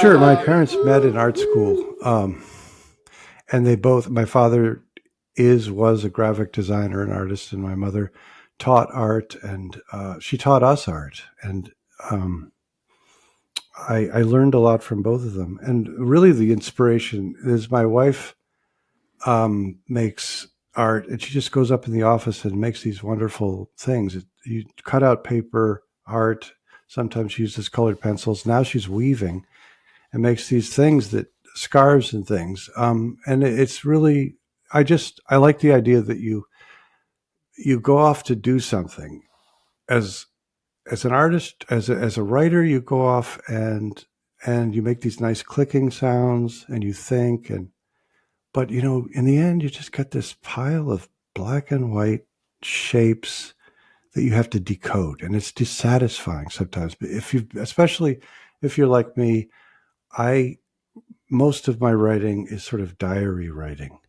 Sure. My parents met in art school, and my father was a graphic designer and artist, and my mother taught art, and she taught us art. And um, I learned a lot from both of them. And really, the inspiration is my wife makes art, and she just goes up in the office and makes these wonderful things. You cut out paper art. Sometimes she uses colored pencils. Now she's weaving and makes these things that scarves and things. And it's really, I like the idea that you go off to do something as an artist, as a writer. You go off and you make these nice clicking sounds, and you think, and but in the end, you just got this pile of black and white shapes that you have to decode, and it's dissatisfying sometimes. But especially if you're like me, I most of my writing is sort of diary writing.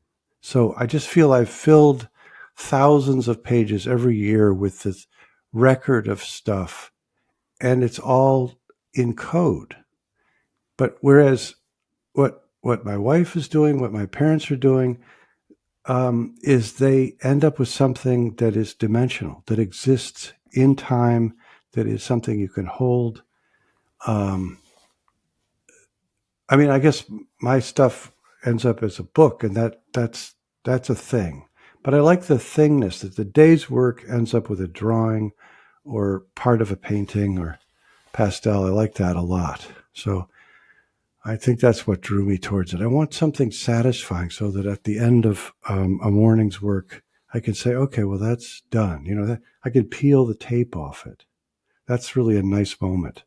So I just feel I've filled thousands of pages every year with this record of stuff, and it's all in code. But whereas what my wife is doing, what my parents are doing, is they end up with something that is dimensional, that exists in time, that is something you can hold. Um, I mean, I guess my stuff ends up as a book, and that's a thing. But I like the thingness that the day's work ends up with a drawing or part of a painting or pastel. I like that a lot. So I think that's what drew me towards it. I want something satisfying so that at the end of a morning's work, I can say, okay, well, that's done. That I can peel the tape off it. That's really a nice moment.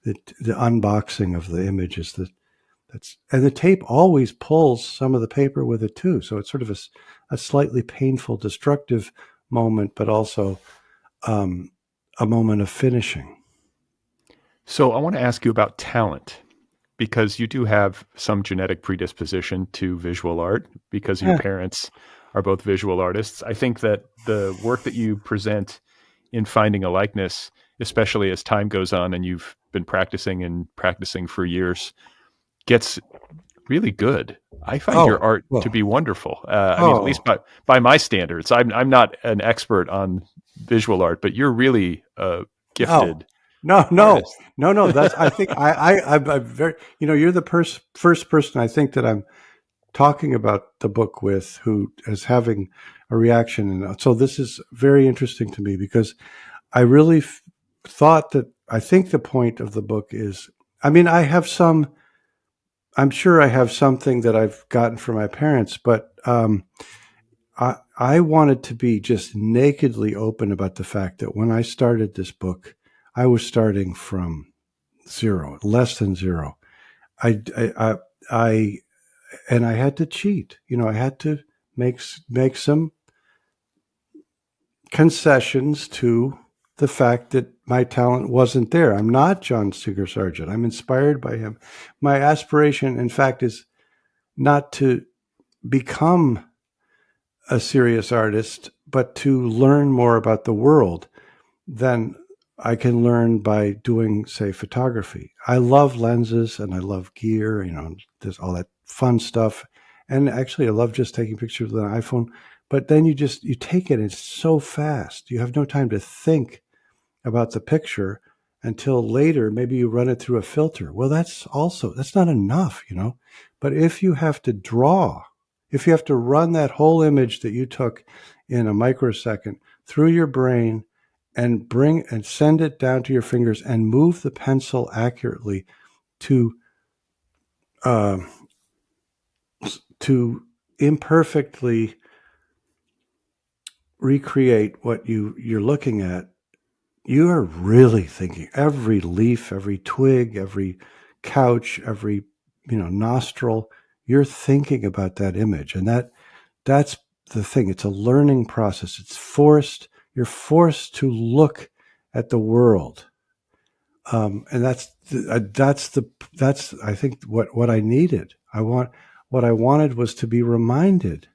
The unboxing of the image is and the tape always pulls some of the paper with it too. So it's sort of a slightly painful, destructive moment, but also a moment of finishing. So I want to ask you about talent, because you do have some genetic predisposition to visual art because your parents are both visual artists. I think that the work that you present in Finding a Likeness, especially as time goes on and you've been practicing for years, gets really good. I find your art to be wonderful. I mean, at least by my standards. I'm not an expert on visual art, but you're really gifted. No. That's I think I'm very. You're the first person I think that I'm talking about the book with who is having a reaction, and so this is very interesting to me because I really thought that I think the point of the book is. I mean, I'm sure I have something that I've gotten from my parents, but I wanted to be just nakedly open about the fact that when I started this book, I was starting from zero, less than zero. I and I had to cheat. I had to make some concessions to the fact that my talent wasn't there. I'm not John Singer Sargent. I'm inspired by him. My aspiration, in fact, is not to become a serious artist, but to learn more about the world than I can learn by doing, say, photography. I love lenses and I love gear, there's all that fun stuff. And actually, I love just taking pictures with an iPhone. But then you take it, and it's so fast. You have no time to think about the picture until later. Maybe you run it through a filter. Well, that's not enough, But if you have to draw, if you have to run that whole image that you took in a microsecond through your brain and send it down to your fingers and move the pencil accurately to imperfectly recreate what you're looking at, you are really thinking. Every leaf, every twig, every couch, every nostril, you're thinking about that image. And that's the thing. It's a learning process. You're forced to look at the world. And that's I think what I needed. What I wanted was to be reminded,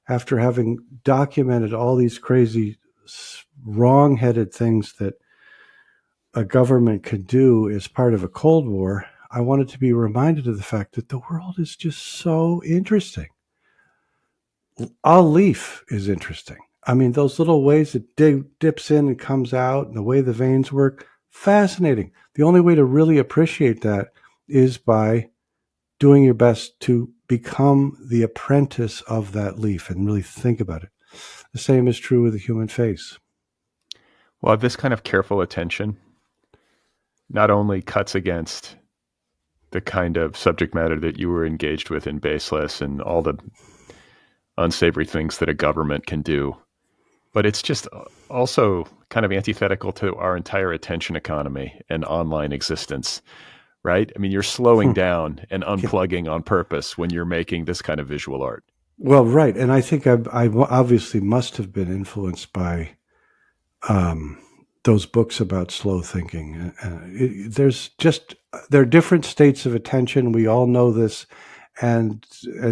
after having documented all these crazy, wrong-headed things that a government could do as part of a Cold War, I wanted to be reminded of the fact that the world is just so interesting. A leaf is interesting. I mean, those little ways it dips in and comes out, and the way the veins work, fascinating. The only way to really appreciate that is by doing your best to become the apprentice of that leaf and really think about it. The same is true with the human face. Well, this kind of careful attention not only cuts against the kind of subject matter that you were engaged with in Baseless and all the unsavory things that a government can do, but it's just also kind of antithetical to our entire attention economy and online existence, right? I mean, you're slowing down and unplugging on purpose when you're making this kind of visual art. Well, right. And I think I obviously must have been influenced by those books about slow thinking. There are different states of attention. We all know this, and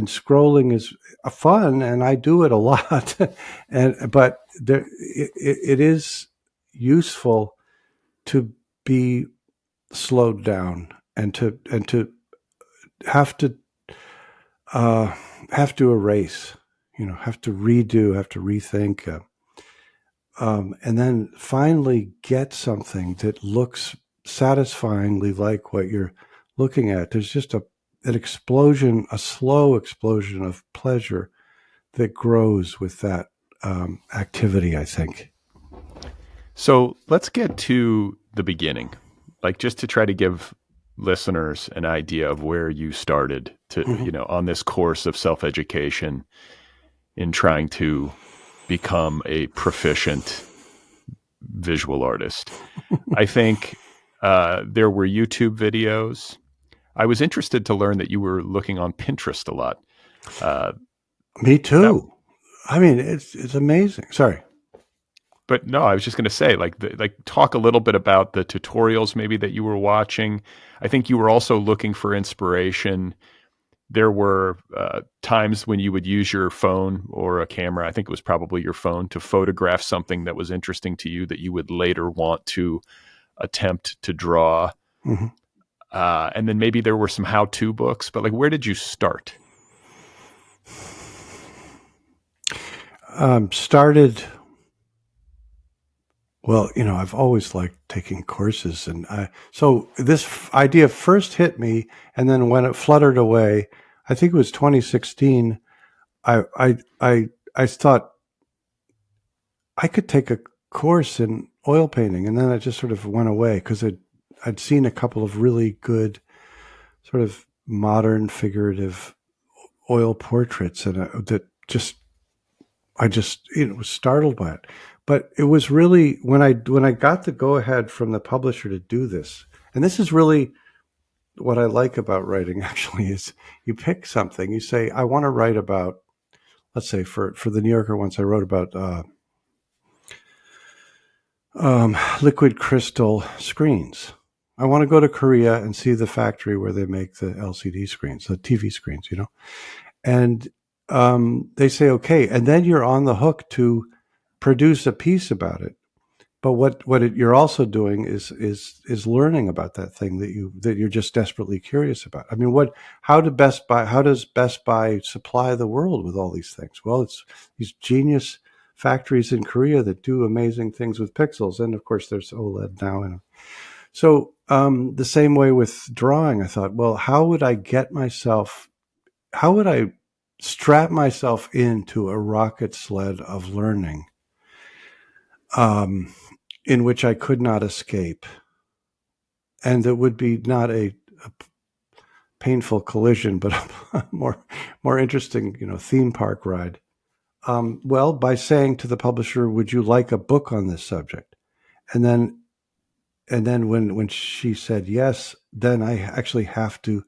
scrolling is fun, and I do it a lot. But it is useful to be slowed down and to have to erase, have to redo, have to rethink. And then finally get something that looks satisfyingly like what you're looking at. There's just an explosion, a slow explosion of pleasure that grows with that activity, I think. So let's get to the beginning, like just to try to give listeners an idea of where you started to, on this course of self-education in trying to become a proficient visual artist. I think there were YouTube videos. I was interested to learn that you were looking on Pinterest a lot. Me too. I mean, it's amazing. Sorry. But no, I was just going to say, talk a little bit about the tutorials maybe that you were watching. I think you were also looking for inspiration. There were times when you would use your phone or a camera, I think it was probably your phone, to photograph something that was interesting to you that you would later want to attempt to draw. Mm-hmm. And then maybe there were some how-to books, but where did you start? Well, I've always liked taking courses, and so this idea first hit me, and then when it fluttered away, I think it was 2016. I thought I could take a course in oil painting, and then it just sort of went away because I'd seen a couple of really good sort of modern figurative oil portraits, and I was startled by it. But it was really when I got the go ahead from the publisher to do this, and this is really what I like about writing. Actually, is you pick something, you say, I want to write about. Let's say for the New Yorker once, I wrote about liquid crystal screens. I want to go to Korea and see the factory where they make the LCD screens, the TV screens, and they say, okay, and then you're on the hook to produce a piece about it. But you're also doing is learning about that thing that you're just desperately curious about. I mean, how does Best Buy supply the world with all these things? Well, it's these genius factories in Korea that do amazing things with pixels, and of course, there's OLED now. So the same way with drawing, I thought, well, how would I strap myself into a rocket sled of learning? In which I could not escape, and that would be not a painful collision, but a more interesting, theme park ride. Well, by saying to the publisher, "Would you like a book on this subject?" And then when she said yes, then I actually have to.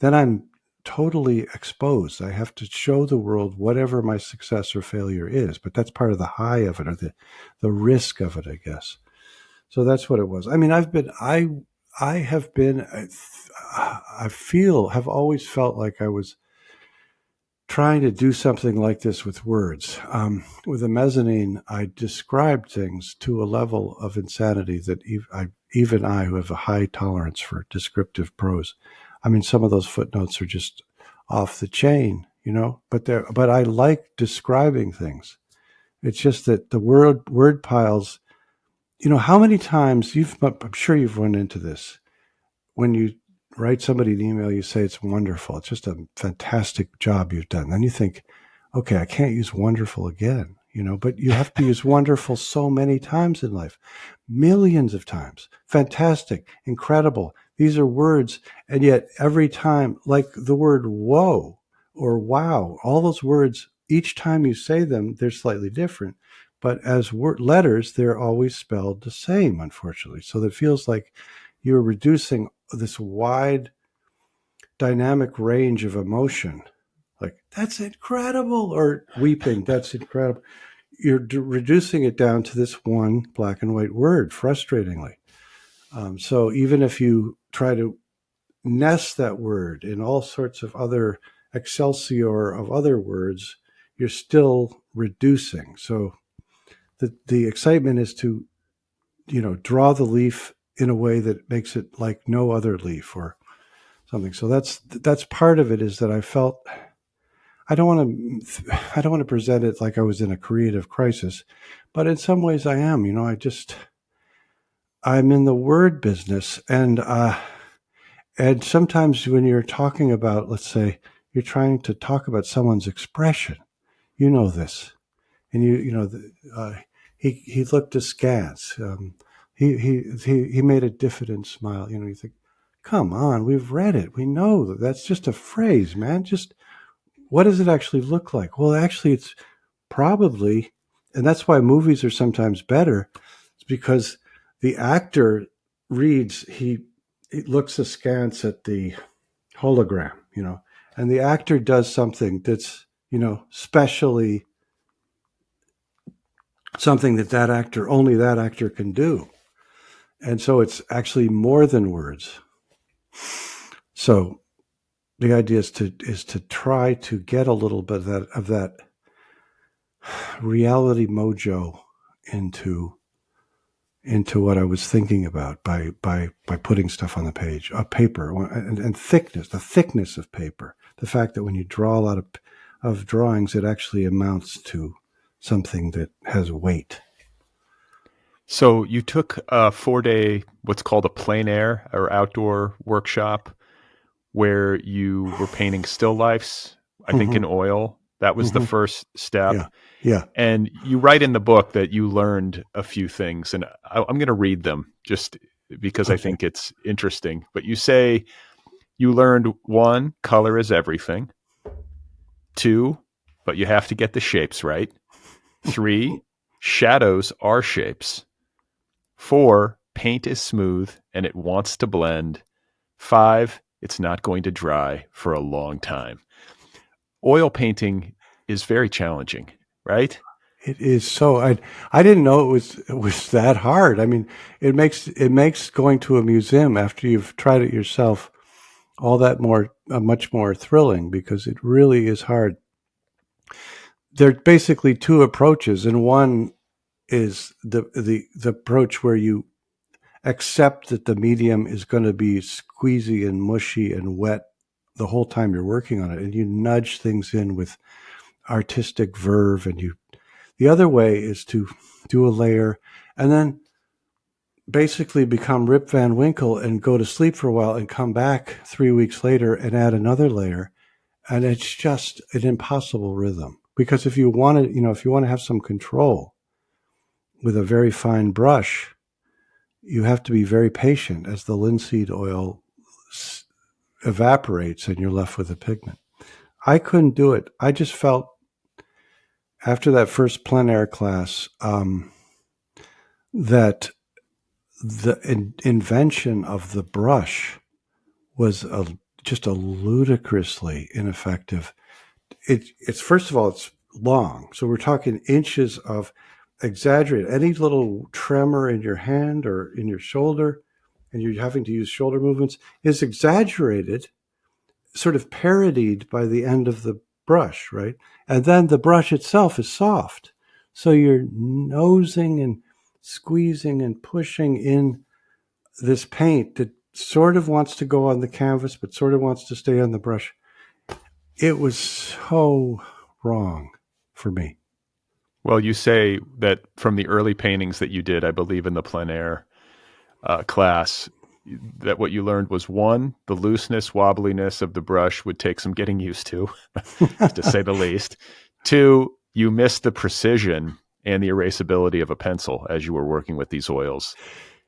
Then I'm totally exposed. I have to show the world whatever my success or failure is, but that's part of the high of it, or the risk of it, I guess. So that's what it was. I mean, I have always felt like I was trying to do something like this with words. With the Mezzanine, I described things to a level of insanity that even I, who have a high tolerance for descriptive prose, I mean, some of those footnotes are just off the chain, but I like describing things. It's just that the word piles, how many times I'm sure you've run into this. When you write somebody an email, you say it's wonderful. It's just a fantastic job you've done. Then you think, okay, I can't use wonderful again, but you have to use wonderful so many times in life, millions of times. Fantastic, incredible. These are words. And yet every time, like the word whoa or wow, all those words, each time you say them, they're slightly different. But as letters, they're always spelled the same, unfortunately. So it feels like you're reducing this wide dynamic range of emotion, like that's incredible, or weeping, that's incredible. You're reducing it down to this one black and white word, frustratingly. So even if you try to nest that word in all sorts of other excelsior of other words, you're still reducing. So the excitement is to, draw the leaf in a way that makes it like no other leaf or something. So that's part of it, is that I felt I don't want to present it like I was in a creative crisis, but in some ways I am. I'm in the word business, and sometimes when you're talking about, let's say, you're trying to talk about someone's expression, this, and he looked askance. He made a diffident smile. You think, come on, we've read it. We know that's just a phrase, man. Just what does it actually look like? Well, actually, it's probably, and that's why movies are sometimes better. It's because the actor he looks askance at the hologram, and the actor does something that's, specially something that only that actor can do. And so it's actually more than words. So the idea is to try to get a little bit of that reality mojo into what I was thinking about by putting stuff on the page, paper, and thickness, the thickness of paper, the fact that when you draw a lot of drawings, it actually amounts to something that has weight. So you took a 4-day, what's called a plein air or outdoor workshop, where you were painting still lifes, I think in oil. That was the first step. Yeah. And you write in the book that you learned a few things, and I'm going to read them just because I think it's interesting. But you say you learned 1, color is everything. 2, but you have to get the shapes right. 3, shadows are shapes. 4, paint is smooth and it wants to blend. 5, it's not going to dry for a long time. Oil painting is very challenging, right? It is so. I didn't know it was that hard. I mean, it makes going to a museum after you've tried it yourself all that much more thrilling, because it really is hard. There are basically 2 approaches, and one is the approach where you accept that the medium is going to be squeezy and mushy and wet the whole time you're working on it, and you nudge things in with artistic verve. And the other way is to do a layer and then basically become Rip Van Winkle and go to sleep for a while and come back 3 weeks later and add another layer. And it's just an impossible rhythm, because if you want to have some control with a very fine brush, you have to be very patient as the linseed oil evaporates and you're left with a pigment. I couldn't do it. I just felt after that first plein air class that the invention of the brush was just a ludicrously ineffective. It's first of all, it's long. So we're talking inches of exaggerated. Any little tremor in your hand or in your shoulder, and you're having to use shoulder movements, is exaggerated, sort of parodied by the end of the brush, right? And then the brush itself is soft. So you're nosing and squeezing and pushing in this paint that sort of wants to go on the canvas, but sort of wants to stay on the brush. It was so wrong for me. Well, you say that from the early paintings that you did, I believe in the plein air class, that what you learned was, one, the looseness, wobbliness of the brush would take some getting used to say the least. Two, you missed the precision and the erasability of a pencil as you were working with these oils.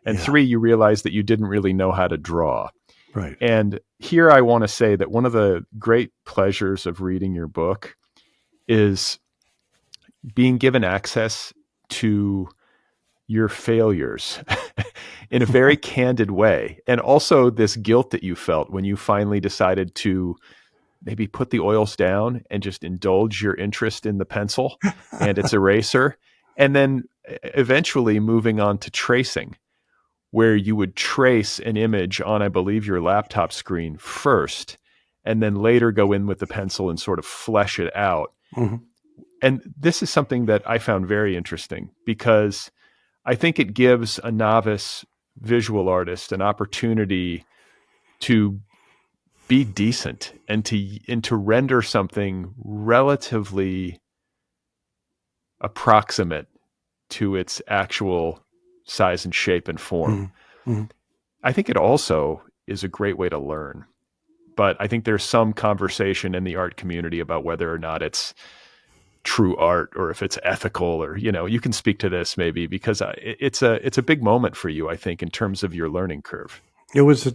And three, you realized that you didn't really know how to draw. Right. And here I want to say that one of the great pleasures of reading your book is being given access to your failures in a very candid way. And also this guilt that you felt when you finally decided to maybe put the oils down and just indulge your interest in the pencil and its eraser. And then eventually moving on to tracing, where you would trace an image on, I believe, your laptop screen first, and then later go in with the pencil and sort of flesh it out. Mm-hmm. And this is something that I found very interesting, because I think it gives a novice visual artist an opportunity to be decent and to render something relatively approximate to its actual size and shape and form. Mm-hmm. Mm-hmm. I think it also is a great way to learn. But I think there's some conversation in the art community about whether or not it's true art or if it's ethical, or, you can speak to this maybe, because it's a big moment for you, I think, in terms of your learning curve. It was a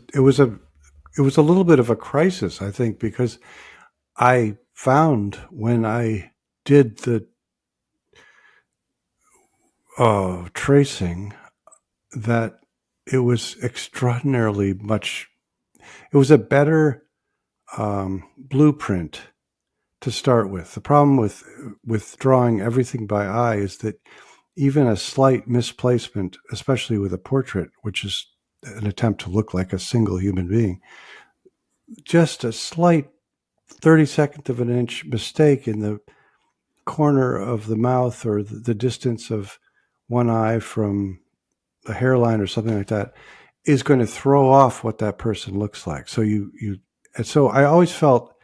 little bit of a crisis, I think, because I found when I did the tracing that it was extraordinarily much. It was a better blueprint to start with. The problem with drawing everything by eye is that even a slight misplacement, especially with a portrait, which is an attempt to look like a single human being, just a slight 32nd of an inch mistake in the corner of the mouth or the distance of one eye from the hairline or something like that is going to throw off what that person looks like. So and so I always felt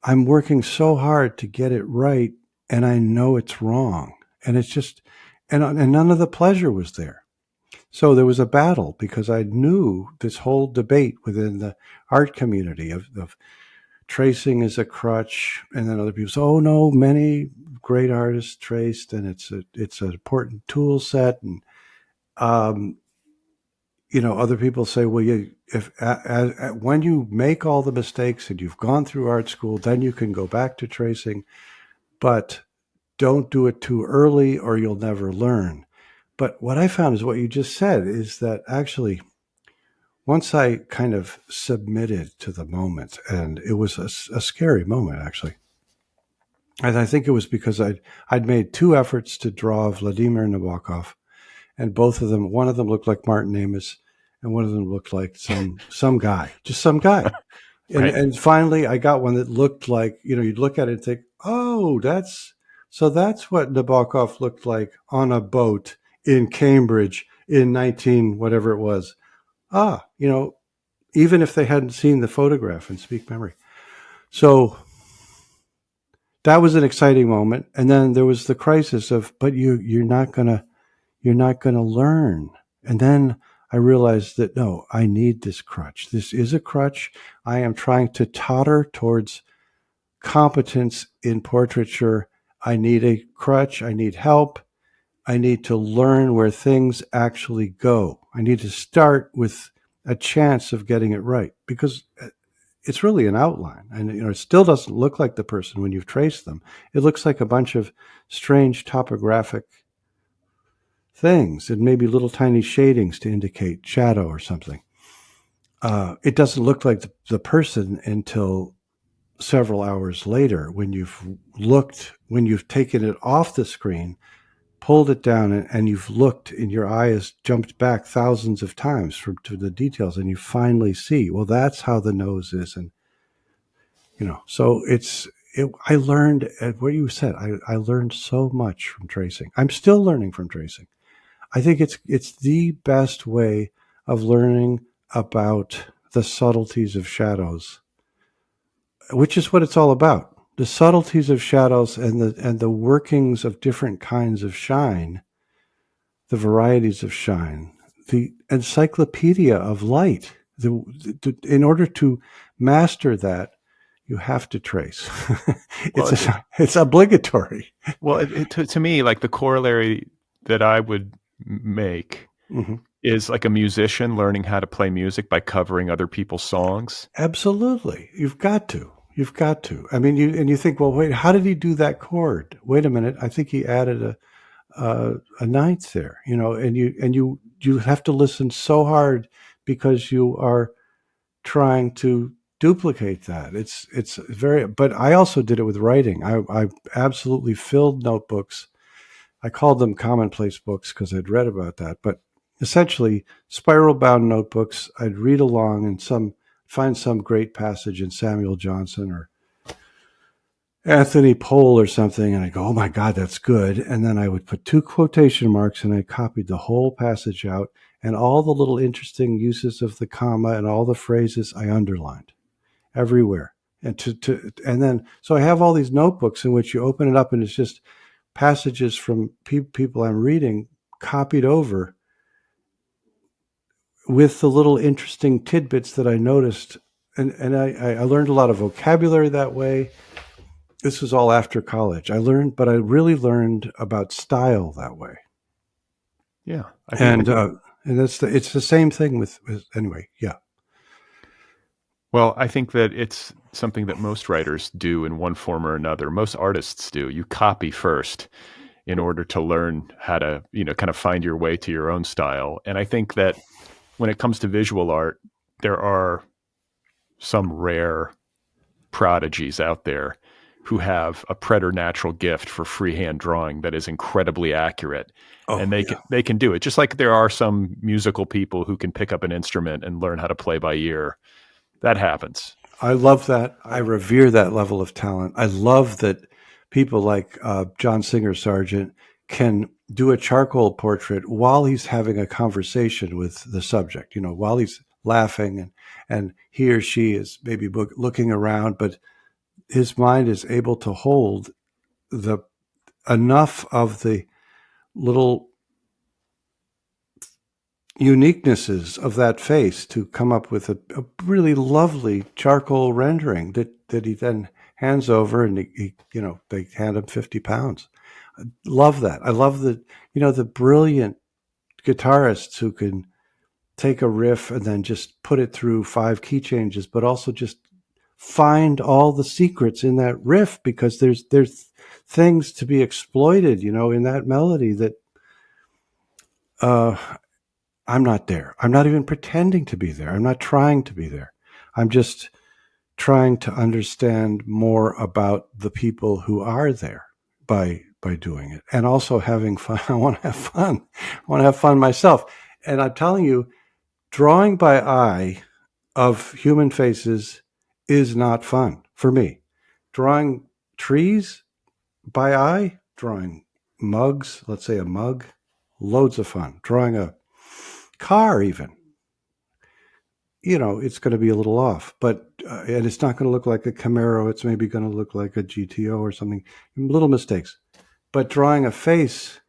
I'm working so hard to get it right, and I know it's wrong, and it's just, and none of the pleasure was there. So there was a battle, because I knew this whole debate within the art community of tracing as a crutch, and then other people say, "Oh no, many great artists traced, and it's an important tool set." And other people say, "Well, when you make all the mistakes and you've gone through art school, then you can go back to tracing, but don't do it too early, or you'll never learn." But what I found is what you just said, is that actually, once I kind of submitted to the moment, and it was a scary moment, actually. And I think it was because I'd made 2 efforts to draw Vladimir Nabokov, and both of them, one of them looked like Martin Amis, and one of them looked like some guy, just some guy. Right. And finally, I got one that looked like, you'd look at it and think, oh, that's what Nabokov looked like on a boat in Cambridge in 19 whatever it was. Even if they hadn't seen the photograph and speak memory. So that was an exciting moment. And then there was the crisis of, but you're not gonna learn. And then I realized that, no, I need this crutch. This is a crutch. I am trying to totter towards competence in portraiture. I need a crutch. I need help. I need to learn where things actually go. I need to start with a chance of getting it right, because it's really an outline, and it still doesn't look like the person when you've traced them. It looks like a bunch of strange topographic things and maybe little tiny shadings to indicate shadow or something. It doesn't look like the person until several hours later, when you've taken it off the screen, pulled it down, and you've looked, and your eye has jumped back thousands of times to the details, and you finally see, well, that's how the nose is. And, so I learned, at what you said, I learned so much from tracing. I'm still learning from tracing. I think it's the best way of learning about the subtleties of shadows, which is what it's all about. The subtleties of shadows and the workings of different kinds of shine, the varieties of shine, the encyclopedia of light. In order to master that, you have to trace. It's obligatory. Well, to me, like the corollary that I would make Mm-hmm. is like a musician learning how to play music by covering other people's songs. Absolutely. You've got to. You've got to. I mean, you think, well, wait, how did he do that chord? Wait a minute. I think he added a ninth there, and you have to listen so hard because you are trying to duplicate that. It's very, but I also did it with writing. I absolutely filled notebooks. I called them commonplace books because I'd read about that, but essentially spiral bound notebooks. I'd read along and find some great passage in Samuel Johnson or Anthony Pohl or something, and I go, oh my God, that's good. And then I would put 2 quotation marks and I copied the whole passage out, and all the little interesting uses of the comma and all the phrases I underlined everywhere. And then, so I have all these notebooks in which you open it up and it's just passages from people I'm reading copied over with the little interesting tidbits that I noticed. And I learned a lot of vocabulary that way. This was all after college. I really learned about style that way. Yeah. And it's the same thing with anyway. Yeah. Well, I think that it's something that most writers do in one form or another. Most artists do. You copy first in order to learn how to, kind of find your way to your own style. And I think that when it comes to visual art, there are some rare prodigies out there who have a preternatural gift for freehand drawing that is incredibly accurate. And they can do it. Just like there are some musical people who can pick up an instrument and learn how to play by ear. That happens. I love that. I revere that level of talent. I love that people like John Singer Sargent can do a charcoal portrait while he's having a conversation with the subject, while he's laughing and he or she is maybe looking around, but his mind is able to hold enough of the little uniquenesses of that face to come up with a really lovely charcoal rendering that he then hands over, and they hand him 50 pounds. I love that. I love the brilliant guitarists who can take a riff and then just put it through 5 key changes, but also just find all the secrets in that riff, because there's things to be exploited, in that melody that I'm not there. I'm not even pretending to be there. I'm not trying to be there. I'm just trying to understand more about the people who are there by doing it, and also having fun. I want to have fun. I want to have fun myself. And I'm telling you, drawing by eye of human faces is not fun for me. Drawing trees by eye, drawing mugs, let's say a mug, loads of fun. Drawing a car even, it's going to be a little off, but and it's not going to look like a Camaro. It's maybe going to look like a GTO or something. Little mistakes. But drawing a face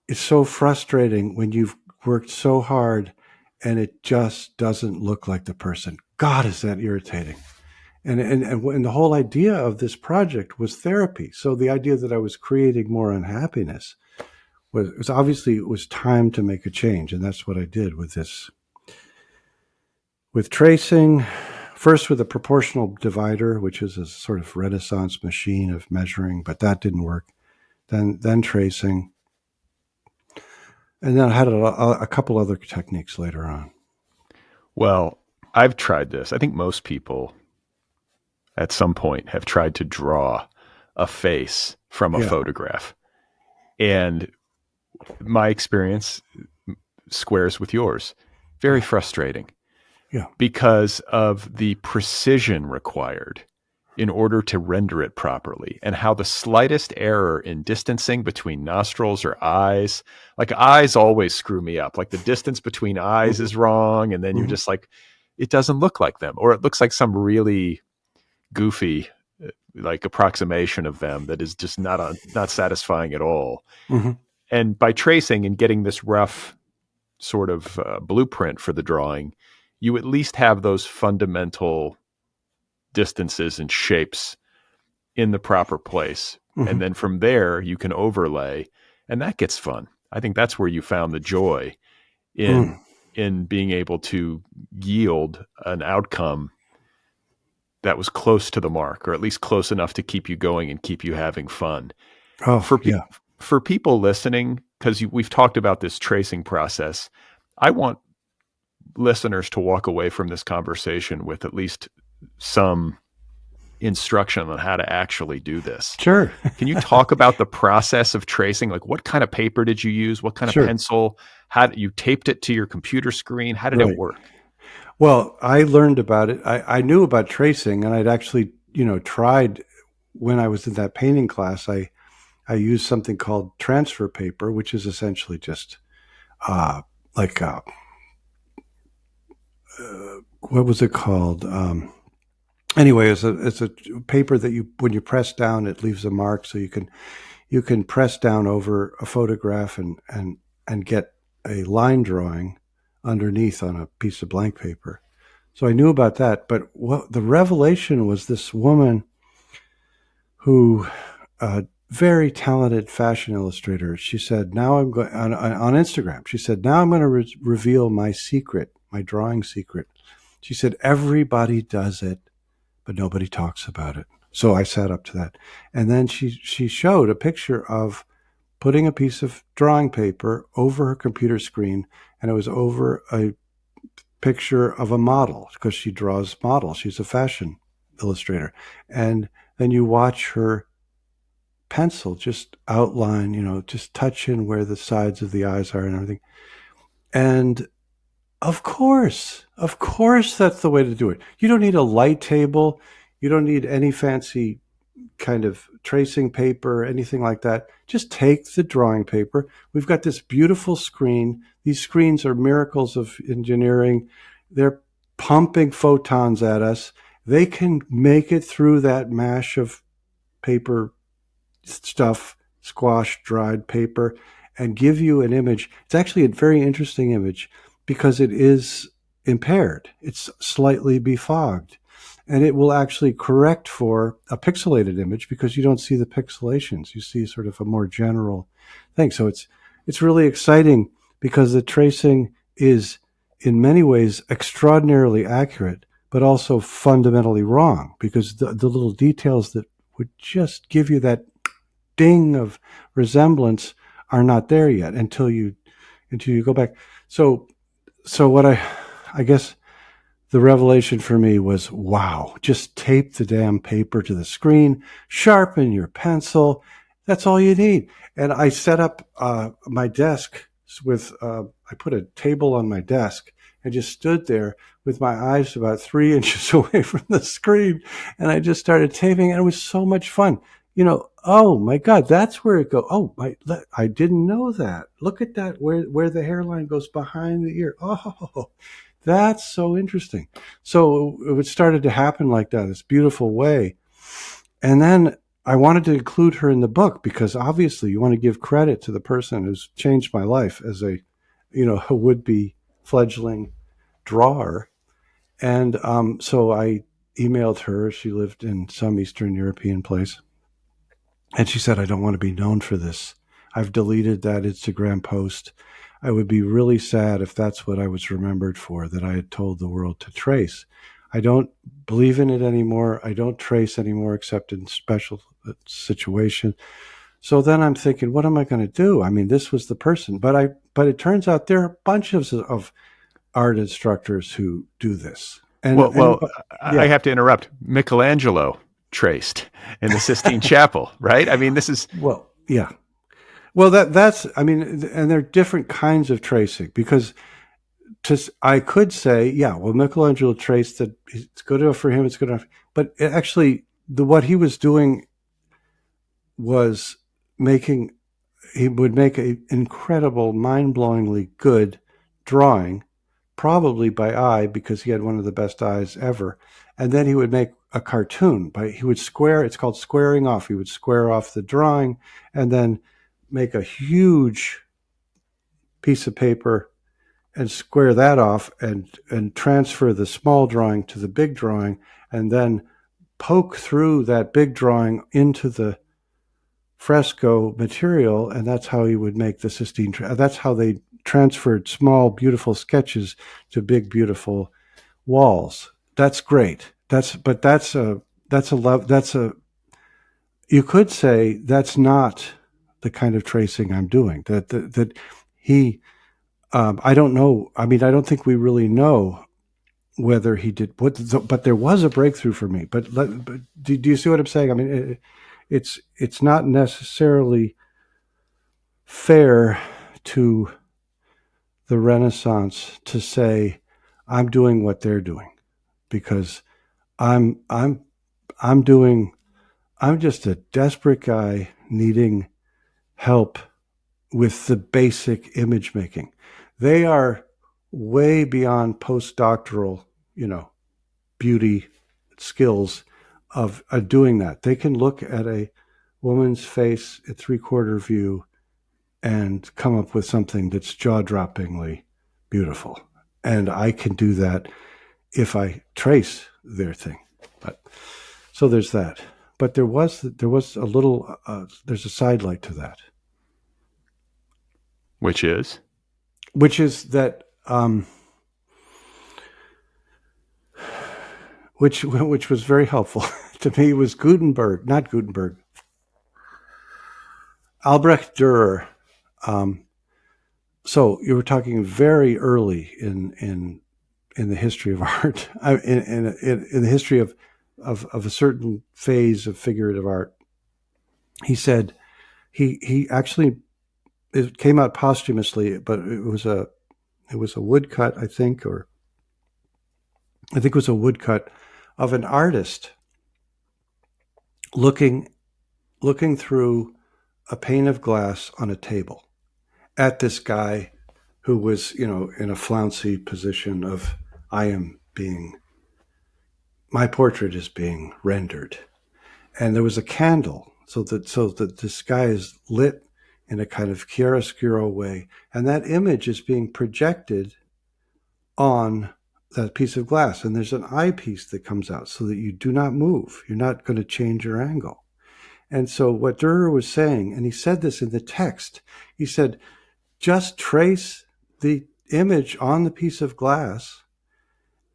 is so frustrating when you've worked so hard and it just doesn't look like the person. God, is that irritating. And the whole idea of this project was therapy. So the idea that I was creating more unhappiness was obviously, it was time to make a change. And that's what I did with this. With tracing, first with a proportional divider, which is a sort of Renaissance machine of measuring, but that didn't work. Then tracing. And then I had a couple other techniques later on. Well, I've tried this. I think most people at some point have tried to draw a face from a photograph. And my experience squares with yours. Very frustrating. Yeah. Because of the precision required. in order to render it properly, and how the slightest error in distancing between nostrils or eyes, like eyes always screw me up. Like the distance between eyes Mhm. is wrong. And then you're Mhm. just like, it doesn't look like them, or it looks like some really goofy, like approximation of them that is just not satisfying at all. Mhm. And by tracing and getting this rough sort of blueprint for the drawing, you at least have those fundamental distances and shapes in the proper place. And Mhm. then from there, you can overlay, and that gets fun. I think that's where you found the joy in Mm. being able to yield an outcome that was close to the mark, or at least close enough to keep you going and keep you having fun. Oh, For yeah. for people listening, because we've talked about this tracing process, I want listeners to walk away from this conversation with at least some instruction on how to actually do this. Sure. Can you talk about the process of tracing? Like, what kind of paper did you use? What kind of Sure. pencil? How you taped it to your computer screen? How did it Right. work? Well, I learned about it. I knew about tracing, and I'd actually, tried when I was in that painting class. I used something called transfer paper, which is essentially just like what was it called? Anyway, it's a paper that when you press down, it leaves a mark, so you can press down over a photograph and get a line drawing underneath on a piece of blank paper. So I knew about that, but what the revelation was, this woman who, very talented fashion illustrator. She said, "Now I'm going on Instagram." She said, "Now I'm going to reveal my secret, my drawing secret." She said, "Everybody does it, but nobody talks about it." So I sat up to that, and then she showed a picture of putting a piece of drawing paper over her computer screen, and it was over a picture of a model, because she draws models. She's a fashion illustrator. And then you watch her pencil just outline, just touch in where the sides of the eyes are and everything. And of course, that's the way to do it. You don't need a light table. You don't need any fancy kind of tracing paper, anything like that. Just take the drawing paper. We've got this beautiful screen. These screens are miracles of engineering. They're pumping photons at us. They can make it through that mash of paper stuff, squash dried paper, and give you an image. It's actually a very interesting image because it is impaired. It's slightly befogged. And it will actually correct for a pixelated image because you don't see the pixelations. You see sort of a more general thing. So it's really exciting because the tracing is in many ways extraordinarily accurate, but also fundamentally wrong, because the little details that would just give you that ding of resemblance are not there yet until you go back. So what I guess the revelation for me was, wow, just tape the damn paper to the screen, sharpen your pencil. That's all you need. And I set up my desk with, I put a table on my desk and just stood there with my eyes about 3 inches away from the screen. And I just started taping, and it was so much fun. Oh my God, that's where it goes. Oh, I didn't know that. Look at that, where the hairline goes behind the ear. Oh, that's so interesting. So it started to happen like that, this beautiful way. And then I wanted to include her in the book because obviously you want to give credit to the person who's changed my life as a would-be fledgling drawer. And so I emailed her. She lived in some Eastern European place. And she said, "I don't want to be known for this. I've deleted that Instagram post. I would be really sad if that's what I was remembered for, that I had told the world to trace. I don't believe in it anymore. I don't trace anymore except in special situations." So then I'm thinking, what am I going to do? I mean, this was the person, but it turns out there are bunches of art instructors who do this. And Well, I yeah, have to interrupt. Michelangelo traced in the Sistine Chapel, right? I mean, this is well, yeah. Well, that's, I mean, and there are different kinds of tracing, because I could say, yeah, well, Michelangelo traced that, it's good enough for him, it's good enough. But actually, what he was doing was making, he would make an incredible, mind-blowingly good drawing, probably by eye because he had one of the best eyes ever. And then he would make a cartoon. He would square, it's called squaring off. He would square off the drawing and then make a huge piece of paper and square that off and transfer the small drawing to the big drawing and then poke through that big drawing into the fresco material, and that's how he would make the Sistine. That's how they transferred small, beautiful sketches to big, beautiful walls. That's great. That's a love. You could say that's not the kind of tracing I'm doing. That he. I don't know. I mean, I don't think we really know whether he did what, but there was a breakthrough for me. But do you see what I'm saying? I mean, it's not necessarily fair to the Renaissance to say I'm doing what they're doing, because I'm I'm I'm doing I'm just a desperate guy needing help with the basic image making. They are way beyond postdoctoral, beauty skills of doing that. They can look at a woman's face at 3/4 view and come up with something that's jaw-droppingly beautiful. And I can do that if I trace their thing. But so there's that. But there was a little there's a sidelight to that, Which is that which was very helpful to me was not Gutenberg, Albrecht Dürer. So you were talking very early in the history of art, in the history of a certain phase of figurative art. He said he actually, it came out posthumously, but it was a woodcut, I think it was a woodcut of an artist looking through a pane of glass on a table at this guy who was, in a flouncy position of, my portrait is being rendered. And there was a candle so that this guy is lit in a kind of chiaroscuro way. And that image is being projected on that piece of glass. And there's an eyepiece that comes out so that you do not move. You're not going to change your angle. And so what Dürer was saying, and he said this in the text, he said, just trace the image on the piece of glass,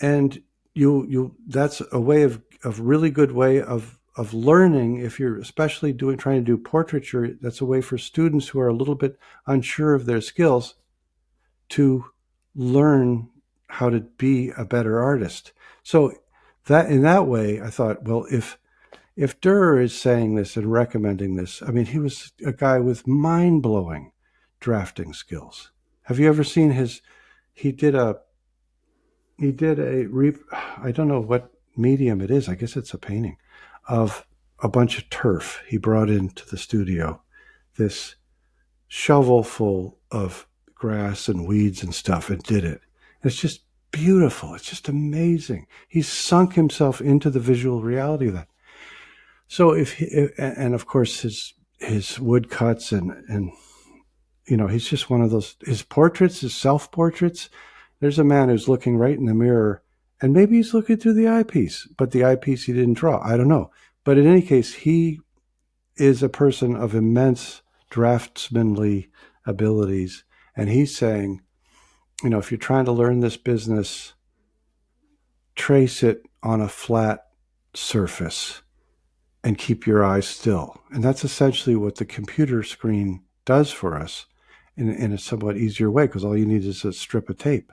and you that's a way of really good way of learning. If you're especially trying to do portraiture, that's a way for students who are a little bit unsure of their skills to learn how to be a better artist. So that in that way, I thought, well, if Dürer is saying this and recommending this, I mean, he was a guy with mind-blowing drafting skills. Have you ever seen he did a I don't know what medium it is. I guess it's a painting of a bunch of turf he brought into the studio, this shovel full of grass and weeds and stuff, and did it. It's just beautiful. It's just amazing. He's sunk himself into the visual reality of that. So and of course his woodcuts and he's just one of those, his portraits, his self-portraits. There's a man who's looking right in the mirror, and maybe he's looking through the eyepiece, but the eyepiece he didn't draw. I don't know. But in any case, he is a person of immense draftsmanly abilities. And he's saying, if you're trying to learn this business, trace it on a flat surface and keep your eyes still. And that's essentially what the computer screen does for us in a somewhat easier way, because all you need is a strip of tape.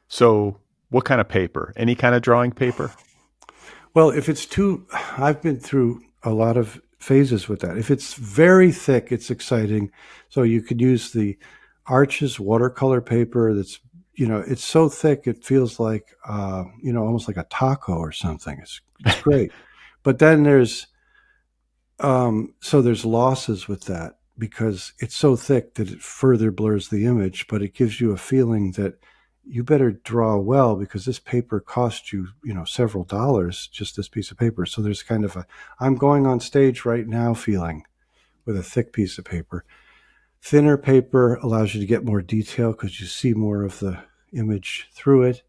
So what kind of paper? Any kind of drawing paper? Well, if it's I've been through a lot of phases with that. If it's very thick, it's exciting. So you could use the Arches watercolor paper that's, it's so thick it feels like, almost like a taco or something. It's great. But then there's there's losses with that because it's so thick that it further blurs the image, but it gives you a feeling that you better draw well because this paper cost you, several dollars, just this piece of paper. So there's kind of a, I'm going on stage right now feeling with a thick piece of paper. Thinner paper allows you to get more detail because you see more of the image through it.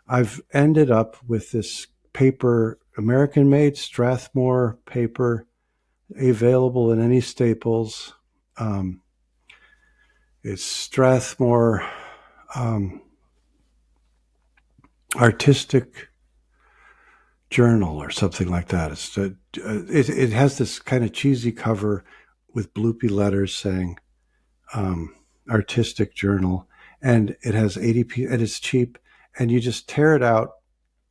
I've ended up with this paper, American-made Strathmore paper, available in any Staples. It's Strathmore Artistic Journal or something like that. It has this kind of cheesy cover with bloopy letters saying Artistic Journal, and it has 80p, and it's cheap, and you just tear it out.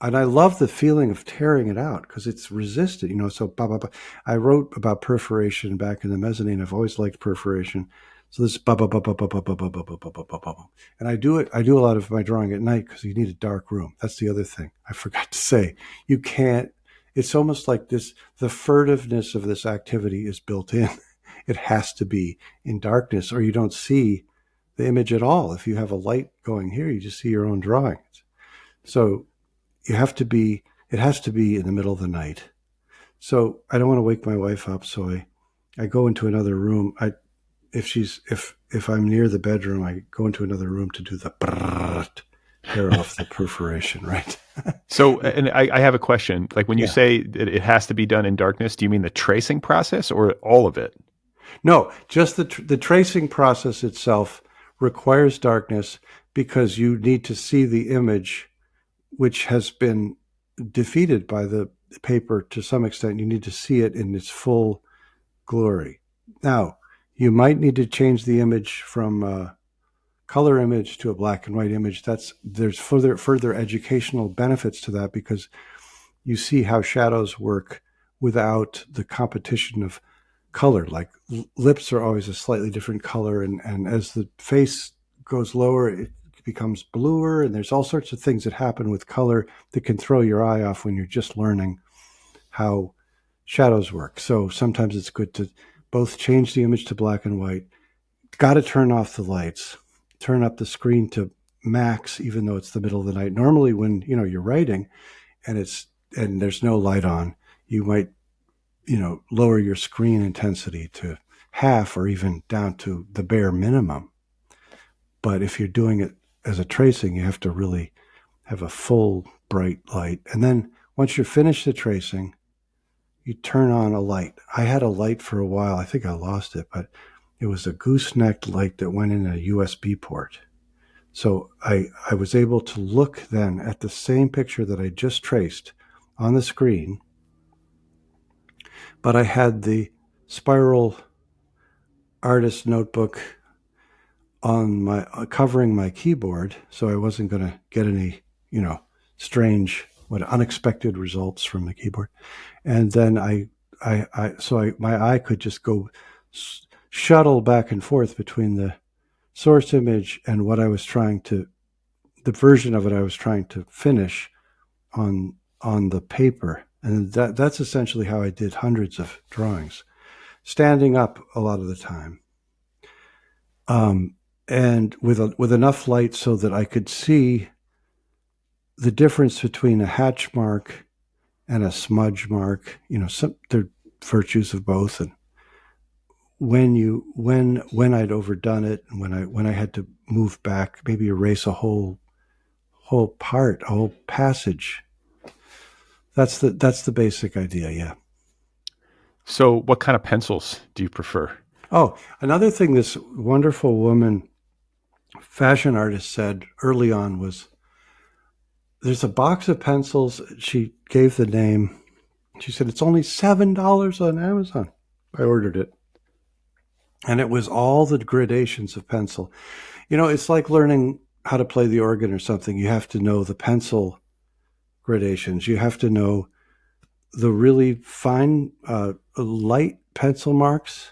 And I love the feeling of tearing it out because it's resistant, so blah, blah, blah. I wrote about perforation back in the Mezzanine. I've always liked perforation. So this blah, blah, blah, blah, blah, blah, blah, blah, blah, blah, blah, blah, blah. And I do a lot of my drawing at night because you need a dark room. That's the other thing I forgot to say. You can't, it's almost like this, the furtiveness of this activity is built in. It has to be in darkness or you don't see the image at all. If you have a light going here, you just see your own drawings. So it has to be in the middle of the night. So I don't want to wake my wife up. So I go into another room. If I'm near the bedroom, I go into another room to do the tear off the perforation, right? So, and I have a question. Like when you say that it has to be done in darkness, do you mean the tracing process or all of it? No, just the tracing process itself requires darkness because you need to see the image, which has been defeated by the paper to some extent. You need to see it in its full glory. Now, you might need to change the image from a color image to a black and white image. There's further educational benefits to that because you see how shadows work without the competition of color. Like lips are always a slightly different color, and as the face goes lower, it becomes bluer, and there's all sorts of things that happen with color that can throw your eye off when you're just learning how shadows work. So sometimes it's good to both change the image to black and white, got to turn off the lights, turn up the screen to max, even though it's the middle of the night. Normally when, you're writing and there's no light on, you might, lower your screen intensity to half or even down to the bare minimum. But if you're doing it as a tracing, you have to really have a full bright light. And then once you're finished the tracing, you turn on a light. I had a light for a while. I think I lost it, but it was a gooseneck light that went in a USB port. So I was able to look then at the same picture that I just traced on the screen, but I had the spiral artist notebook on my covering my keyboard, so I wasn't going to get any, strange, unexpected results from the keyboard. And then my eye could just go shuttle back and forth between the source image and what I was the version of it I was trying to finish on the paper. And that's essentially how I did hundreds of drawings, standing up a lot of the time. And with enough light so that I could see the difference between a hatch mark and a smudge mark. They're virtues of both. And when I'd overdone it, and when I had to move back, maybe erase a whole part, a whole passage. That's the basic idea. Yeah. So what kind of pencils do you prefer? Oh, another thing this wonderful woman, fashion artist, said early on was, there's a box of pencils. She gave the name. She said, it's only $7 on Amazon. I ordered it. And it was all the gradations of pencil. It's like learning how to play the organ or something. You have to know the pencil gradations. You have to know the really fine, light pencil marks,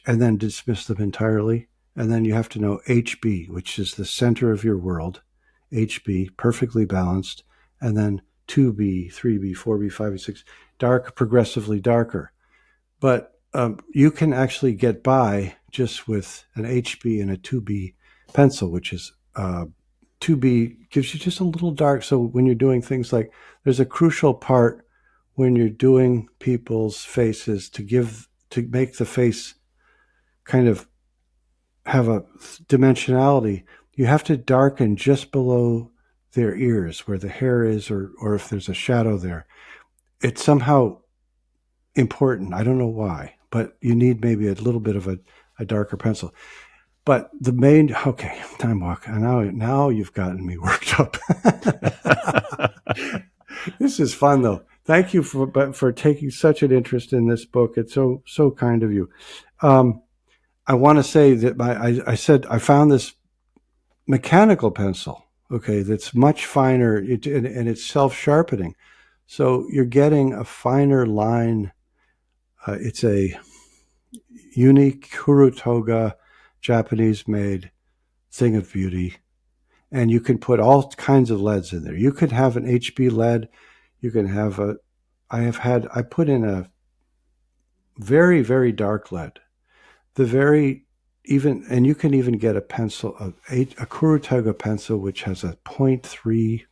and then dismiss them entirely. And then you have to know HB, which is the center of your world. HB, perfectly balanced, and then 2B, 3B, 4B, 5B, 6, dark, progressively darker. But you can actually get by just with an HB and a 2B pencil, which is 2B gives you just a little dark. So when you're doing things like, there's a crucial part when you're doing people's faces to make the face kind of have a dimensionality. You have to darken just below their ears where the hair is, or if there's a shadow there. It's somehow important. I don't know why, but you need maybe a little bit of a darker pencil. But the main, okay, time walk. Now you've gotten me worked up. This is fun though. Thank you for taking such an interest in this book. It's so kind of you. I want to say that I said I found this mechanical pencil. Okay, that's much finer, and it's self-sharpening. So you're getting a finer line. It's a unique Kurutoga, Japanese-made thing of beauty. And you can put all kinds of leads in there. You could have an HB lead. You can have I put in a very, very dark lead. And you can even get a pencil, a Kurutoga pencil, which has a 0.3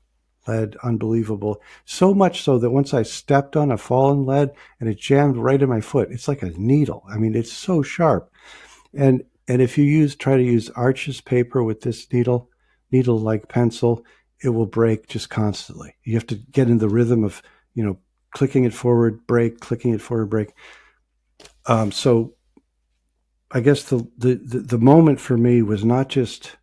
lead, unbelievable. So much so that once I stepped on a fallen lead and it jammed right in my foot, it's like a needle. I mean, it's so sharp. And if you try to use Arches paper with this needle-like pencil, it will break just constantly. You have to get in the rhythm of, clicking it forward, break, clicking it forward, break. So I guess the moment for me was not just,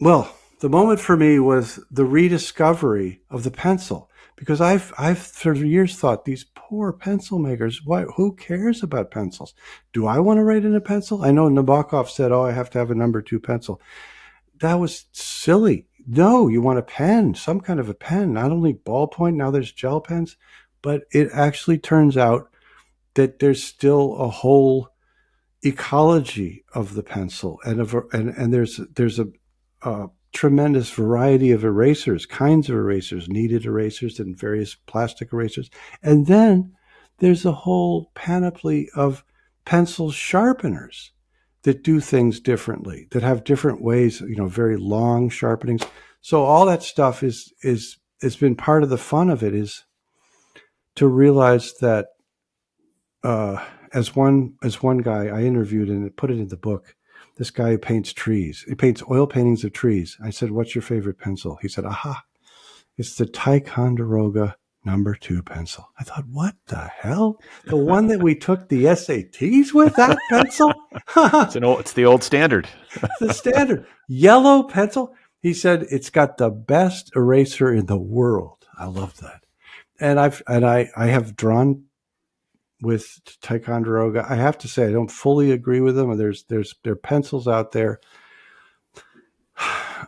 the moment for me was the rediscovery of the pencil, because I've for years thought, these poor pencil makers, who cares about pencils? Do I want to write in a pencil? I know Nabokov said, I have to have a number 2 pencil. That was silly. No, you want a pen, some kind of a pen, not only ballpoint, now there's gel pens, but it actually turns out that there's still a whole ecology of the pencil, and there's a tremendous variety of erasers, kinds of erasers, kneaded erasers and various plastic erasers. And then there's a whole panoply of pencil sharpeners that do things differently, that have different ways, very long sharpenings. So all that stuff has been part of the fun of it, is to realize that as one guy I interviewed and put it in the book, this guy who paints trees. He paints oil paintings of trees. I said, "What's your favorite pencil?" He said, "Aha, it's the Ticonderoga number 2 pencil." I thought, what the hell? The one that we took the SATs with, that pencil? It's the old standard. The standard yellow pencil. He said, "It's got the best eraser in the world." I love that. And I have drawn with Ticonderoga. I have to say, I don't fully agree with them. There are pencils out there,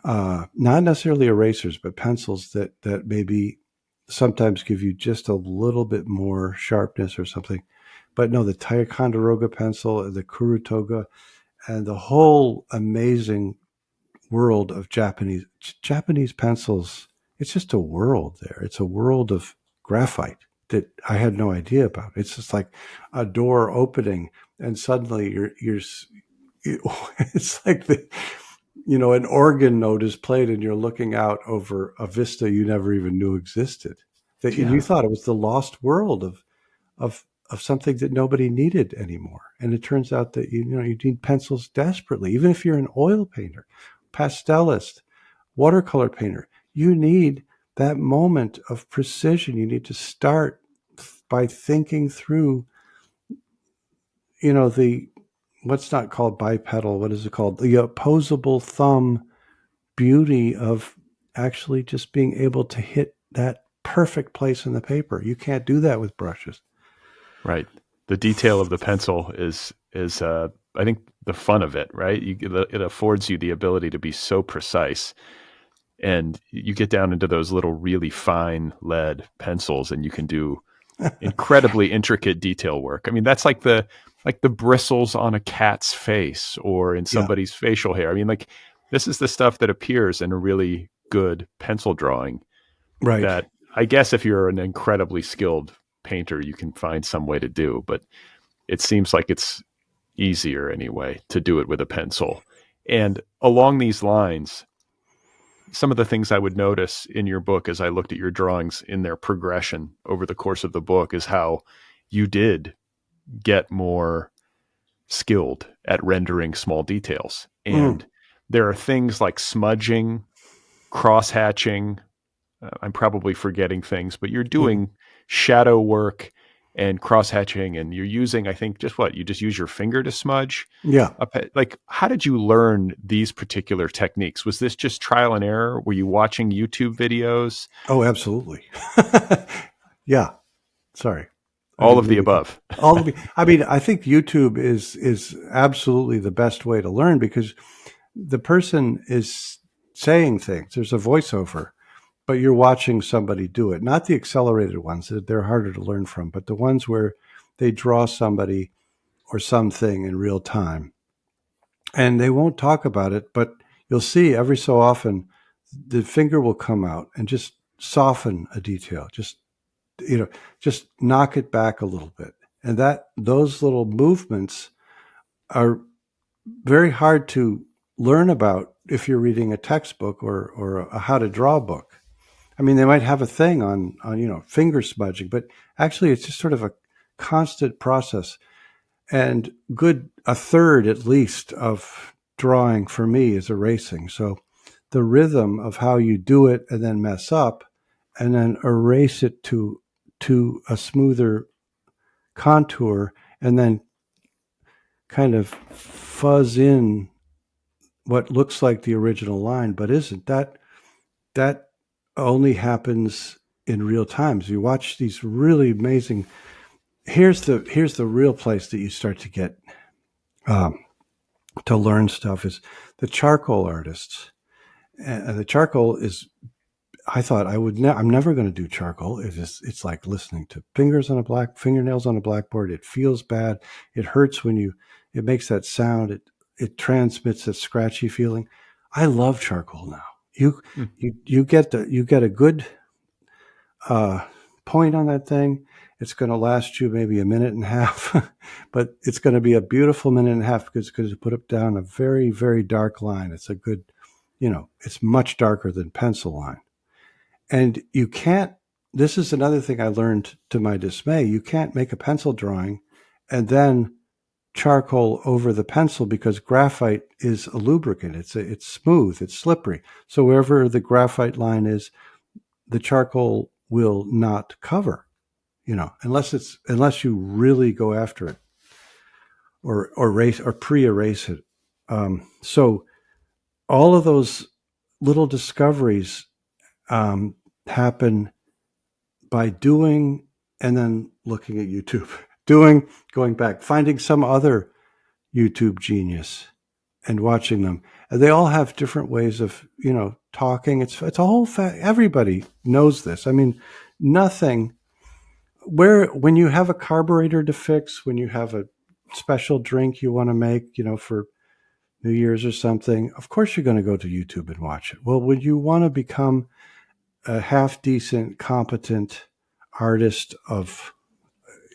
not necessarily erasers, but pencils that maybe sometimes give you just a little bit more sharpness or something. But no, the Ticonderoga pencil, the Kurutoga, and the whole amazing world of Japanese pencils. It's just a world there. It's a world of graphite that I had no idea about. It's just like a door opening, and suddenly it's like an organ note is played, and you're looking out over a vista you never even knew existed. That you thought it was the lost world of something that nobody needed anymore. And it turns out that you need pencils desperately, even if you're an oil painter, pastelist, watercolor painter. You need that moment of precision. You need to start by thinking through, what's not called bipedal, what is it called? The opposable thumb beauty of actually just being able to hit that perfect place in the paper. You can't do that with brushes. Right. The detail of the pencil is I think the fun of it, right? It affords you the ability to be so precise. And you get down into those little really fine lead pencils, and you can do incredibly intricate detail work. I mean, that's like the bristles on a cat's face or in somebody's facial hair. I mean, this is the stuff that appears in a really good pencil drawing. Right. That I guess if you're an incredibly skilled painter, you can find some way to do, but it seems like it's easier anyway to do it with a pencil. And along these lines, some of the things I would notice in your book as I looked at your drawings in their progression over the course of the book is how you did get more skilled at rendering small details. And there are things like smudging, cross hatching. I'm probably forgetting things, but you're doing shadow work and cross hatching, and you're using, I think, you just use your finger to smudge. Yeah. Like, how did you learn these particular techniques? Was this just trial and error? Were you watching YouTube videos? Oh, absolutely. Yeah. Sorry. I All didn't of the mean to. above. I mean, I think YouTube is absolutely the best way to learn because the person is saying things. There's a voiceover, but you're watching somebody do it. Not the accelerated ones; they're harder to learn from, but the ones where they draw somebody or something in real time, and they won't talk about it, but you'll see every so often the finger will come out and just soften a detail, just knock it back a little bit. And those little movements are very hard to learn about if you're reading a textbook or a how to draw book. I mean, they might have a thing on finger smudging, but actually it's just sort of a constant process. And a third at least of drawing for me is erasing. So the rhythm of how you do it and then mess up and then erase it to a smoother contour and then kind of fuzz in what looks like the original line but isn't. That only happens in real time. So you watch these really amazing. Here's the real place that you start to get to learn stuff is the charcoal artists. And the charcoal is, I thought I'm never going to do charcoal. It's like listening to fingernails on a blackboard. It feels bad. It hurts it makes that sound. It transmits a scratchy feeling. I love charcoal now. You get a good point on that thing. It's going to last you maybe a minute and a half, but it's going to be a beautiful minute and a half because you put it down a very, very dark line. It's a good, it's much darker than pencil line. And you can't, this is another thing I learned to my dismay. You can't make a pencil drawing and then charcoal over the pencil because graphite is a lubricant. It's smooth, it's slippery. So wherever the graphite line is, the charcoal will not cover, unless you really go after it or pre-erase it. So all of those little discoveries happen by doing and then looking at YouTube, going back, finding some other YouTube genius and watching them. And they all have different ways of, talking. It's a whole everybody knows this. I mean, when you have a carburetor to fix, when you have a special drink you want to make, for New Year's or something, of course you're going to go to YouTube and watch it. Well, when you want to become a half decent, competent artist of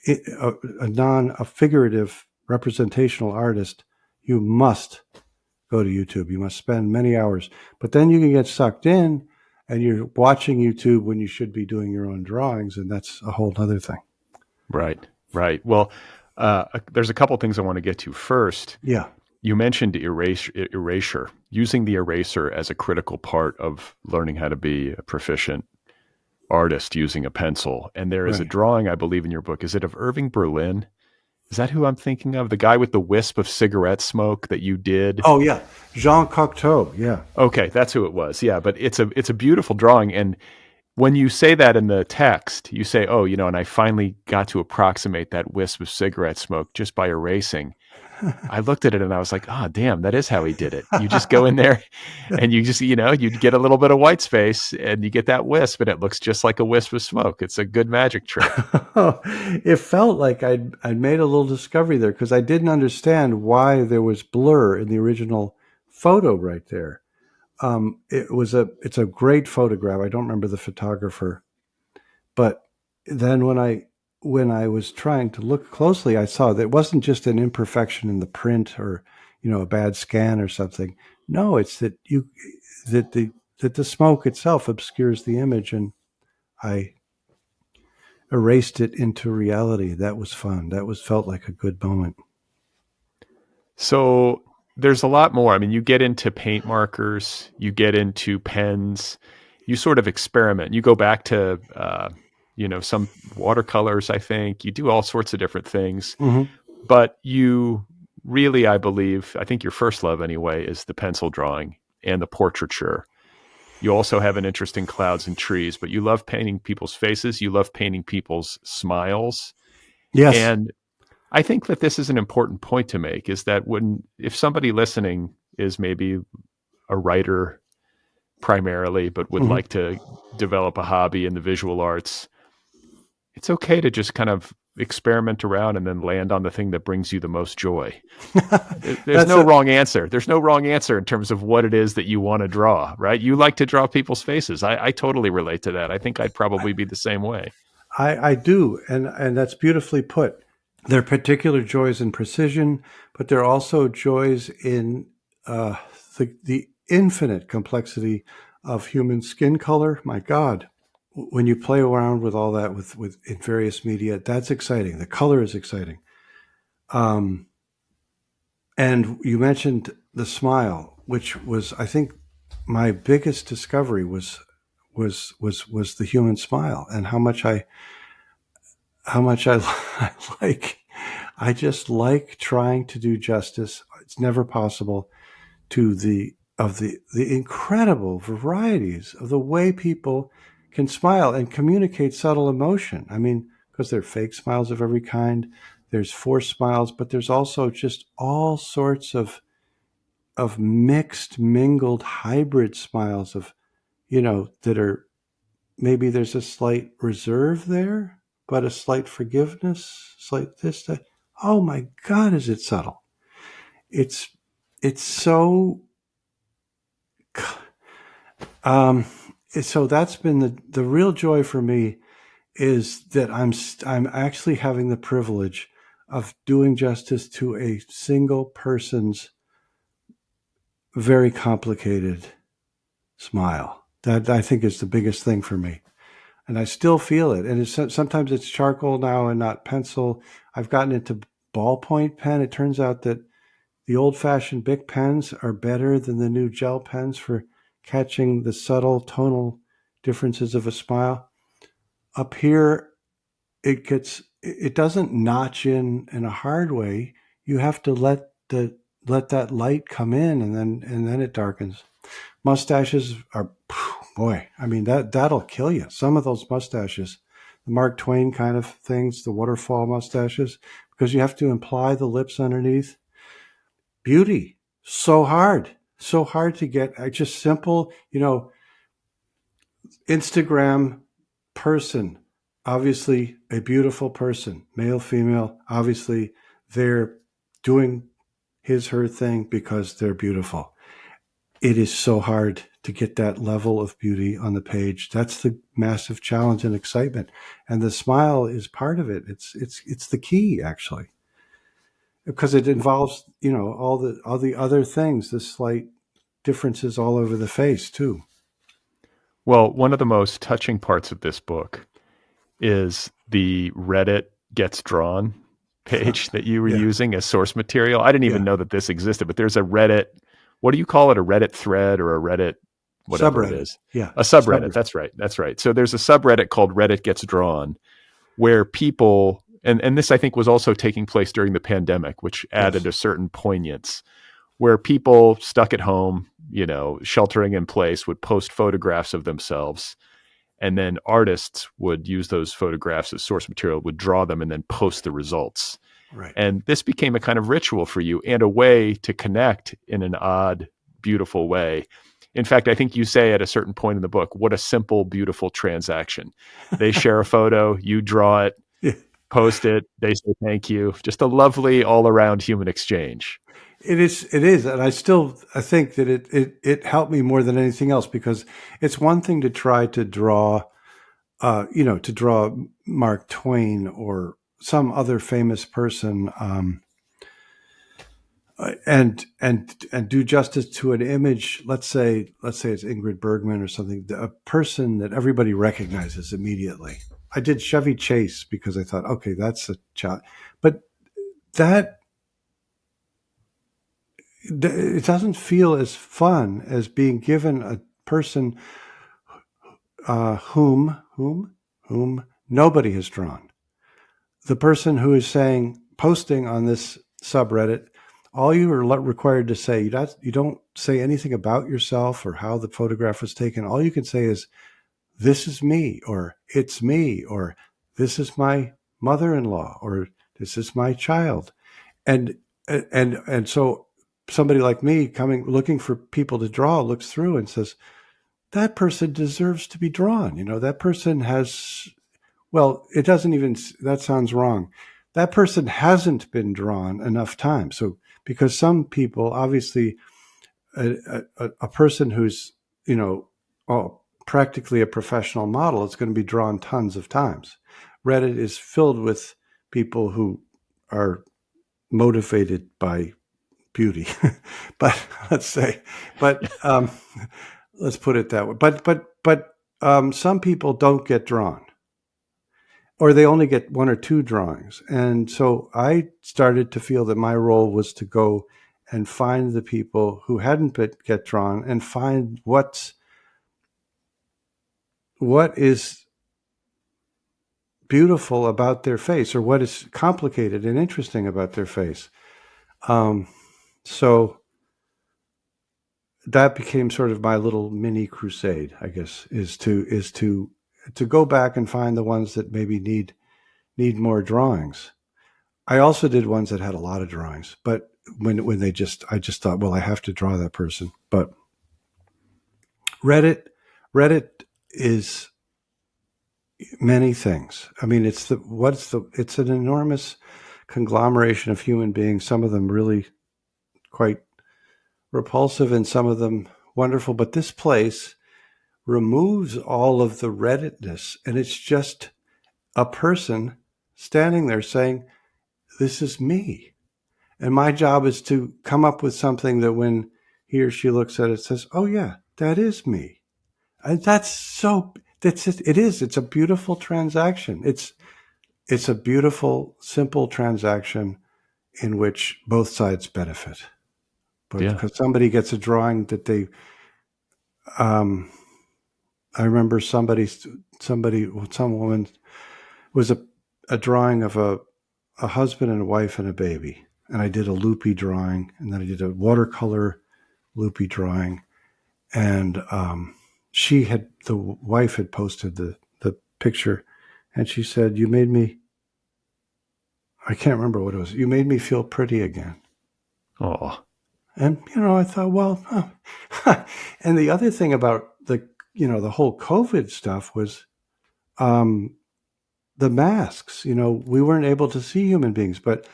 a figurative representational artist, you must go to YouTube. You must spend many hours, but then you can get sucked in and you're watching YouTube when you should be doing your own drawings. And that's a whole other thing. Right. Well, there's a couple things I want to get to first. Yeah. You mentioned erasure, using the eraser as a critical part of learning how to be a proficient artist using a pencil. And there is a drawing, I believe, in your book. Is it of Irving Berlin? Is that who I'm thinking of? The guy with the wisp of cigarette smoke that you did? Oh, yeah. Jean Cocteau. Yeah. Okay, that's who it was. Yeah, but it's a beautiful drawing. And when you say that in the text, you say, oh, and I finally got to approximate that wisp of cigarette smoke just by erasing. I looked at it and I was like, oh, damn, that is how he did it. You just go in there and you just, you'd get a little bit of white space and you get that wisp and it looks just like a wisp of smoke. It's a good magic trick. It felt like I'd made a little discovery there because I didn't understand why there was blur in the original photo right there. It's a great photograph. I don't remember the photographer, But then when I was trying to look closely, I saw that it wasn't just an imperfection in the print or, a bad scan or something. No, it's that the smoke itself obscures the image, and I erased it into reality. That was fun. Felt like a good moment. So there's a lot more. I mean, you get into paint markers, you get into pens, you sort of experiment. You go back to, some watercolors, I think. You do all sorts of different things. Mm-hmm. But you really, I think your first love anyway, is the pencil drawing and the portraiture. You also have an interest in clouds and trees, but you love painting people's faces. You love painting people's smiles. Yes. And I think that this is an important point to make, is that if somebody listening is maybe a writer primarily, but would Mm-hmm. like to develop a hobby in the visual arts, it's okay to just kind of experiment around and then land on the thing that brings you the most joy. There's no wrong answer. There's no wrong answer in terms of what it is that you want to draw, right? You like to draw people's faces. I totally relate to that. I think I'd probably be the same way. I do, and that's beautifully put. There are particular joys in precision, but there are also joys in the infinite complexity of human skin color. My God, when you play around with all that with in various media, that's exciting. The color is exciting. And you mentioned the smile, which was, I think, my biggest discovery was the human smile, and how much I I like. I just like trying to do justice. It's never possible to the incredible varieties of the way people can smile and communicate subtle emotion. I mean, because there are fake smiles of every kind, there's forced smiles, but there's also just all sorts of mixed, mingled, hybrid smiles of, that are, maybe there's a slight reserve there, but a slight forgiveness, slight this, that. Oh my God, is it subtle? It's so. So that's been the real joy for me, is that I'm actually having the privilege of doing justice to a single person's very complicated smile. That, I think, is the biggest thing for me. And I still feel it. And sometimes it's charcoal now and not pencil. I've gotten into ballpoint pen. It turns out that the old-fashioned Bic pens are better than the new gel pens for catching the subtle tonal differences of a smile. Up here, it doesn't notch in a hard way. You have to let that light come in, and then it darkens. Mustaches are, boy, I mean, that'll kill you. Some of those mustaches, the Mark Twain kind of things, the waterfall mustaches, because you have to imply the lips underneath. Beauty, so hard to get. Just simple, Instagram person, obviously a beautiful person, male, female, obviously they're doing her thing because they're beautiful. It is so hard to get that level of beauty on the page. That's the massive challenge and excitement. And the smile is part of it. It's the key, actually, because it involves, all the other things, the slight differences all over the face too. Well, one of the most touching parts of this book is the Reddit gets drawn page that you were Yeah. using as source material. I didn't even know that this existed, but there's a Reddit, what do you call it? A Reddit thread or a Reddit, whatever Subreddit. it is. Yeah. A subreddit. That's right. That's right. So there's a subreddit called Reddit Gets Drawn, where people, and this I think was also taking place during the pandemic, which added a certain poignance, where people stuck at home, sheltering in place, would post photographs of themselves. And then artists would use those photographs as source material, would draw them, and then post the results. Right. And this became a kind of ritual for you and a way to connect in an odd, beautiful way. In fact, I think you say at a certain point in the book, what a simple, beautiful transaction. They share a photo, you draw it, post it, they say thank you. Just a lovely all-around human exchange. It is, and I think that it helped me more than anything else, because it's one thing to try to draw to draw Mark Twain or some other famous person, and do justice to an image. Let's say it's Ingrid Bergman or something, a person that everybody recognizes immediately. I did Chevy Chase because I thought, okay, that's a child, but that it doesn't feel as fun as being given a person whom nobody has drawn. The person who is posting on this subreddit, all you are required to say, you don't say anything about yourself or how the photograph was taken. All you can say is, this is me, or it's me, or this is my mother-in-law, or this is my child. And so somebody like me looking for people to draw looks through and says, that person deserves to be drawn. That person has, well, it doesn't even, that sounds wrong. That person hasn't been drawn enough times. So, because some people, obviously, a person who's, practically a professional model is going to be drawn tons of times. Reddit is filled with people who are motivated by beauty, but let's put it that way. But some people don't get drawn, or they only get one or two drawings. And so I started to feel that my role was to go and find the people who hadn't get drawn and find what is beautiful about their face, or what is complicated and interesting about their face. So that became sort of my little mini crusade, I guess, is to go back and find the ones that maybe need more drawings. I also did ones that had a lot of drawings, but when I just thought, well, I have to draw that person. But Reddit is many things. I mean, it's an enormous conglomeration of human beings. Some of them really quite repulsive, and some of them wonderful. But this place removes all of the Redditness, and it's just a person standing there saying, this is me. And my job is to come up with something that when he or she looks at it, says, oh yeah, that is me. And it's a beautiful transaction. It's a beautiful, simple transaction in which both sides benefit. But because somebody gets a drawing that they, I remember some woman was a drawing of a husband and a wife and a baby. And I did a loopy drawing, and then I did a watercolor loopy drawing. And the wife had posted the picture, and she said, you made me, I can't remember what it was, you made me feel pretty again. Oh. And, I thought, well, and the other thing about the whole COVID stuff was the masks. We weren't able to see human beings, but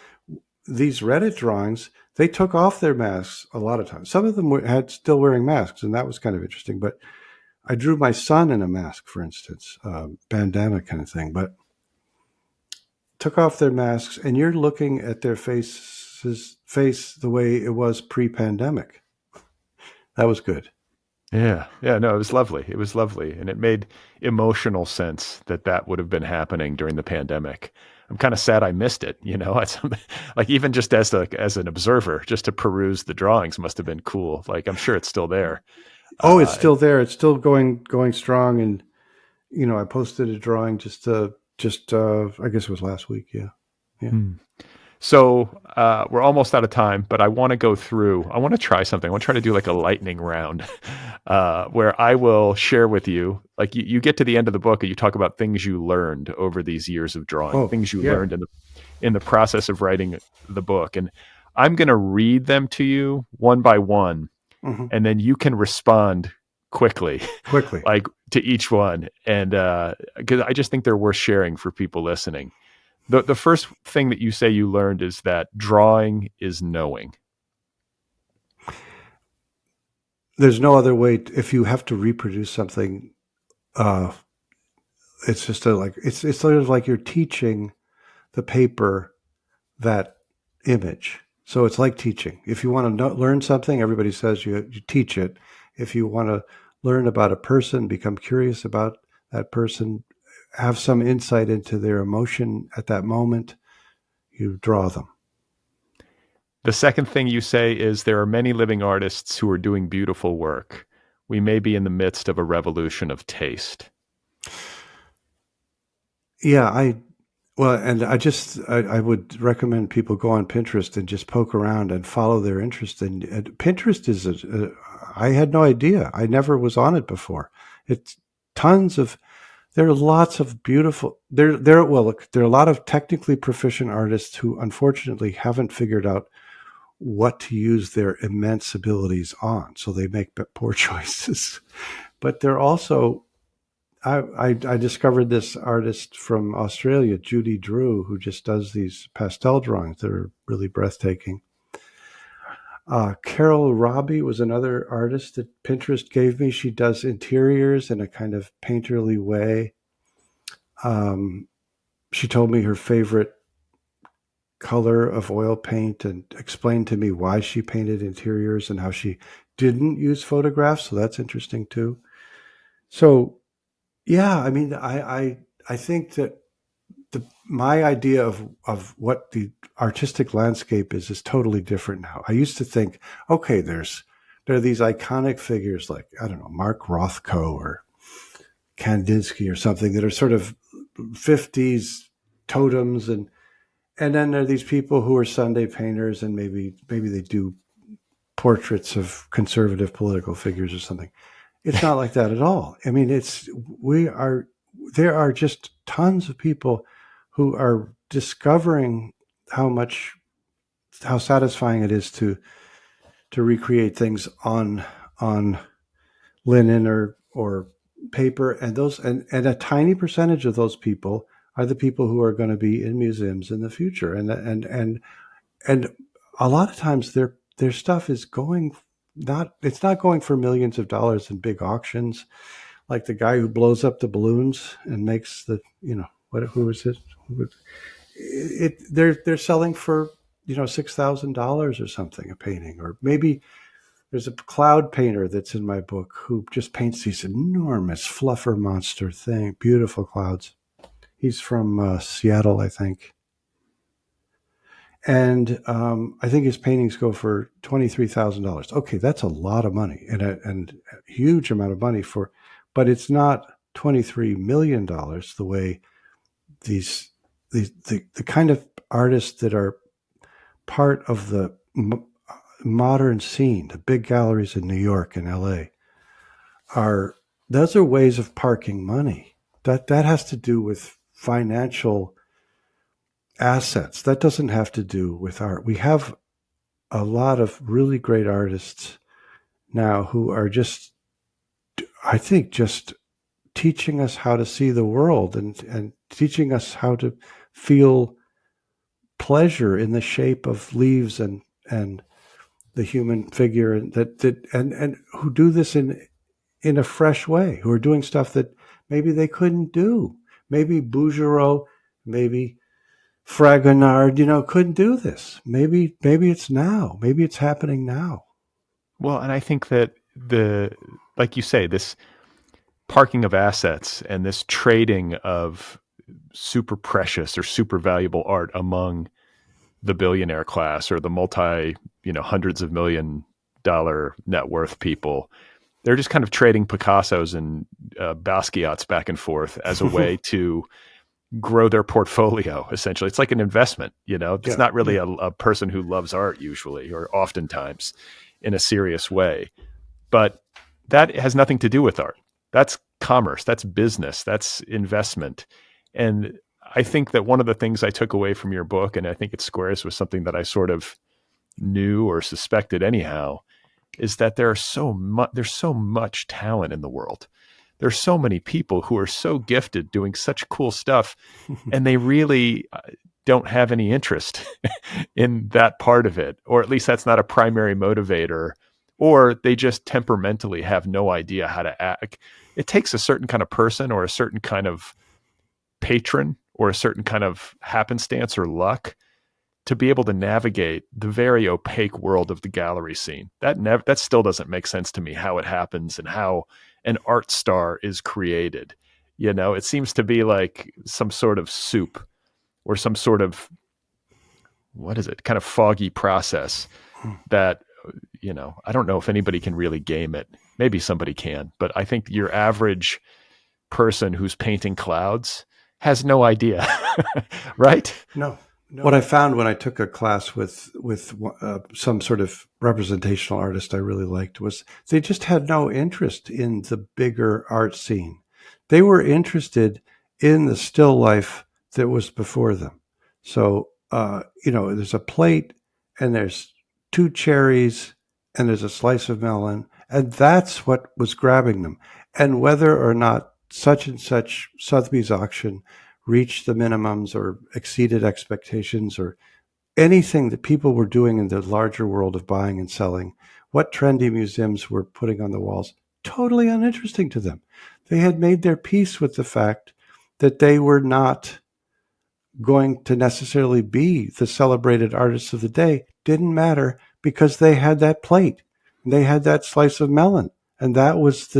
these Reddit drawings, they took off their masks a lot of times. Some of them had still wearing masks, and that was kind of interesting. But I drew my son in a mask, for instance, bandana kind of thing, but took off their masks, and you're looking at their face the way it was pre-pandemic. That was good. Yeah. No, it was lovely. And it made emotional sense that would have been happening during the pandemic. I'm kind of sad I missed it. Like even just as an observer, just to peruse the drawings must have been cool. Like I'm sure it's still there. Oh, it's still there. It's still going strong. And, I posted a drawing just I guess it was last week. Yeah. So we're almost out of time, but I want to try something. I want to try to do like a lightning round where I will share with you, like you get to the end of the book and you talk about things you learned over these years of drawing, things you learned in the process of writing the book. And I'm going to read them to you one by one, and then you can respond quickly, like to each one. And because I just think they're worth sharing for people listening. The first thing that you say you learned is that drawing is knowing. There's no other way. If you have to reproduce something it's just it's sort of like you're teaching the paper that image. So it's like teaching. If you want to learn something, everybody says you teach it. If you want to learn about a person, become curious about that person, have some insight into their emotion at that moment, you draw them. The second thing you say is there are many living artists who are doing beautiful work. We may be in the midst of a revolution of taste. Yeah, I would recommend people go on Pinterest and just poke around and follow their interest. And Pinterest is I had no idea. I never was on it before. It's there are lots of beautiful look, there are a lot of technically proficient artists who unfortunately haven't figured out what to use their immense abilities on. So they make poor choices. But they're also I discovered this artist from Australia, Judy Drew, who just does these pastel drawings that are really breathtaking. Carol Robbie was another artist that Pinterest gave me. She does interiors in a kind of painterly way. She told me her favorite color of oil paint and explained to me why she painted interiors and how she didn't use photographs. So that's interesting too. So yeah, I mean, I think that my idea of what the artistic landscape is totally different now. I used to think, okay, there are these iconic figures like, I don't know, Mark Rothko or Kandinsky or something that are sort of 50s totems, and then there are these people who are Sunday painters, and maybe they do portraits of conservative political figures or something. It's not like that at all. I mean, there are just tons of people who are discovering how satisfying it is to recreate things on linen or paper, and a tiny percentage of those people are the people who are going to be in museums in the future, and a lot of times their stuff is it's not going for millions of dollars in big auctions, like the guy who blows up the balloons and makes who is it? They're selling for $6,000 or something a painting, or maybe there's a cloud painter that's in my book who just paints these enormous fluffer monster beautiful clouds. He's from Seattle, I think. And I think his paintings go for $23,000. Okay, that's a lot of money and a huge amount of money but it's not $23 million the way the kind of artists that are part of the modern scene, the big galleries in New York and LA, those are ways of parking money. That has to do with financial assets. That doesn't have to do with art. We have a lot of really great artists now who are just teaching us how to see the world and teaching us how to feel pleasure in the shape of leaves and the human figure, and who do this in a fresh way, who are doing stuff that maybe they couldn't do. Maybe Bouguereau, maybe Fragonard, couldn't do this. Maybe it's now. Maybe it's happening now. Well, and I think that like you say, this parking of assets and this trading of super precious or super valuable art among the billionaire class or the hundreds of $1 million net worth people, they're just kind of trading Picassos and Basquiat's back and forth as a way to grow their portfolio. Essentially, it's like an investment. It's not really a person who loves art usually, or oftentimes in a serious way, but that has nothing to do with art. That's commerce, that's business, that's investment. And I think that one of the things I took away from your book, and I think it squares with something that I sort of knew or suspected anyhow, is that there's so much talent in the world. There's so many people who are so gifted doing such cool stuff, and they really don't have any interest in that part of it, or at least that's not a primary motivator, or they just temperamentally have no idea how to act. It takes a certain kind of person or a certain kind of patron or a certain kind of happenstance or luck to be able to navigate the very opaque world of the gallery scene. That still doesn't make sense to me, how it happens and how an art star is created. It seems to be like some sort of soup or some sort of, what is it, kind of foggy process that, I don't know if anybody can really game it. Maybe somebody can, but I think your average person who's painting clouds has no idea, right? No. What I found when I took a class with some sort of representational artist I really liked was they just had no interest in the bigger art scene. They were interested in the still life that was before them. So, there's a plate and there's 2 cherries and there's a slice of melon, and that's what was grabbing them. And whether or not such and such Sotheby's auction reached the minimums or exceeded expectations or anything that people were doing in the larger world of buying and selling, what trendy museums were putting on the walls, totally uninteresting to them. They had made their peace with the fact that they were not going to necessarily be the celebrated artists of the day. Didn't matter, because they had that plate, they had that slice of melon, and that was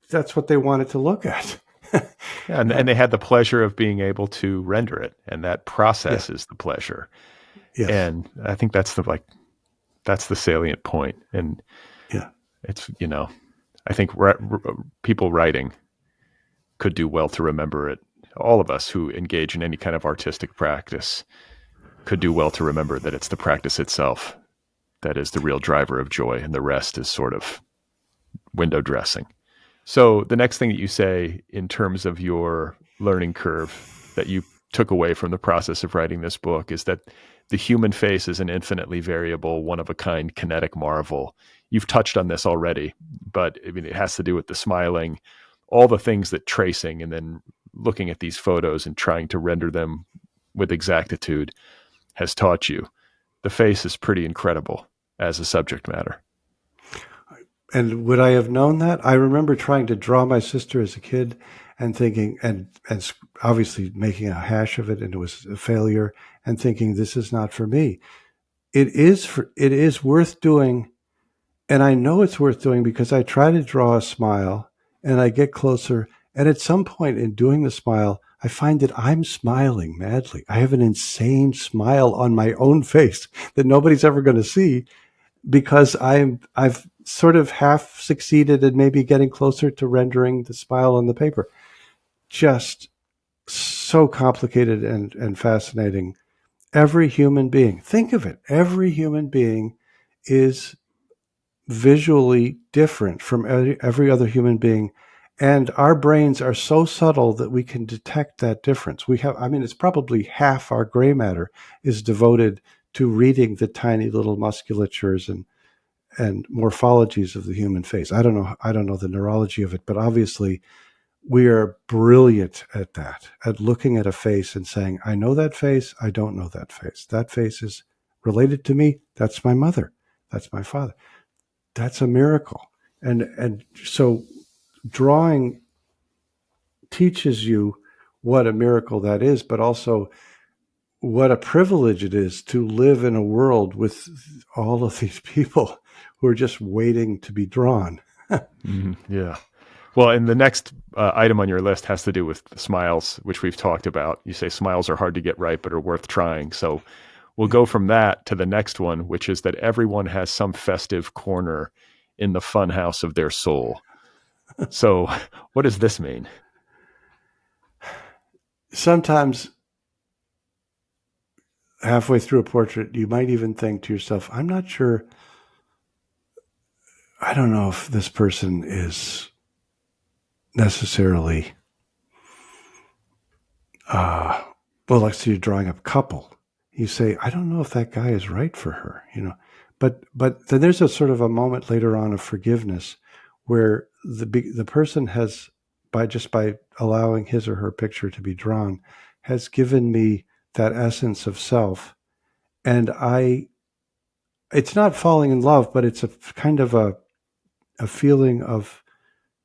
that's what they wanted to look at. Yeah, and they had the pleasure of being able to render it, and that process is the pleasure. Yes. And I think that's the salient point. And it's, I think people writing could do well to remember it. All of us who engage in any kind of artistic practice could do well to remember that it's the practice itself that is the real driver of joy, and the rest is sort of window dressing. So the next thing that you say in terms of your learning curve that you took away from the process of writing this book is that the human face is an infinitely variable, one-of-a-kind kinetic marvel. You've touched on this already, but I mean, it has to do with the smiling, all the things that tracing and then looking at these photos and trying to render them with exactitude has taught you. The face is pretty incredible as a subject matter. And would I have known that? I remember trying to draw my sister as a kid and thinking, and obviously making a hash of it, and it was a failure, and thinking, this is not for me. It is worth doing. And I know it's worth doing because I try to draw a smile and I get closer. And at some point in doing the smile, I find that I'm smiling madly. I have an insane smile on my own face that nobody's ever going to see, because I've sort of half succeeded in maybe getting closer to rendering the smile on the paper. Just so complicated and fascinating. Every human being, think of it, every human being is visually different from every other human being. And our brains are so subtle that we can detect that difference. It's probably half our gray matter is devoted to reading the tiny little musculatures and morphologies of the human face. I don't know the neurology of it, but obviously we are brilliant at that, at looking at a face and saying, I know that face, I don't know that face. That face is related to me. That's my mother. That's my father. That's a miracle. And so drawing teaches you what a miracle that is, but also what a privilege it is to live in a world with all of these people who are just waiting to be drawn. Yeah. Well, and the next item on your list has to do with smiles, which we've talked about. You say smiles are hard to get right, but are worth trying. So we'll go from that to the next one, which is that everyone has some festive corner in the fun house of their soul. So what does this mean? Sometimes halfway through a portrait, you might even think to yourself, I'm not sure, I don't know if this person is necessarily, let's say you're drawing a couple. You say, I don't know if that guy is right for her, But then there's a sort of a moment later on of forgiveness where the person has, by allowing his or her picture to be drawn, has given me that essence of self. And it's not falling in love, but it's a kind of a feeling of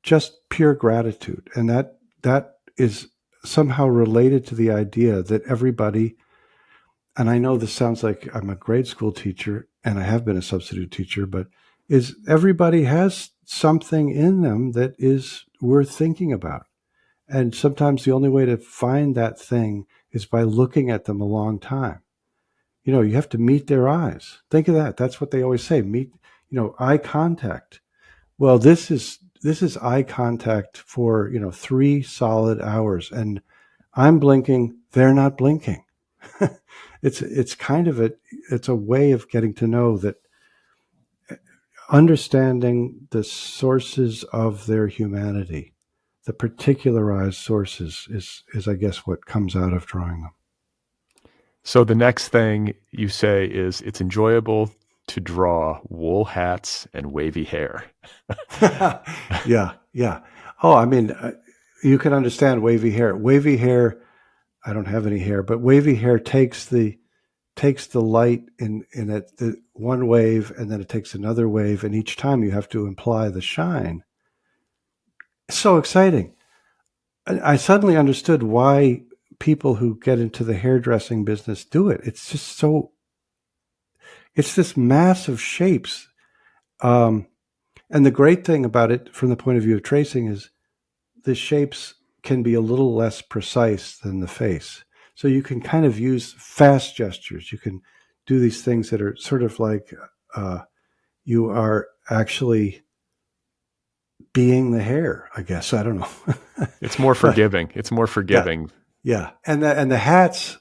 just pure gratitude. And that is somehow related to the idea that everybody, and I know this sounds like I'm a grade school teacher and I have been a substitute teacher, but is everybody has something in them that is worth thinking about. And sometimes the only way to find that thing is by looking at them a long time. You have to meet their eyes. Think of that. That's what they always say. Meet, eye contact. Well, this is eye contact for, 3 solid hours, and I'm blinking, they're not blinking. It's kind of it's a way of getting to know that, understanding the sources of their humanity, the particularized sources is I guess what comes out of drawing them. So the next thing you say is it's enjoyable to draw wool hats and wavy hair. Yeah, yeah. Oh, I mean, you can understand wavy hair. Wavy hair, I don't have any hair, but wavy hair takes the light in the one wave, and then it takes another wave, and each time you have to imply the shine. It's so exciting. I suddenly understood why people who get into the hairdressing business do it. It's just it's this massive shapes. And the great thing about it from the point of view of tracing is the shapes can be a little less precise than the face. So you can kind of use fast gestures. You can do these things that are sort of like you are actually being the hair, I guess. I don't know. It's more forgiving. It's more forgiving. Yeah. And the hats,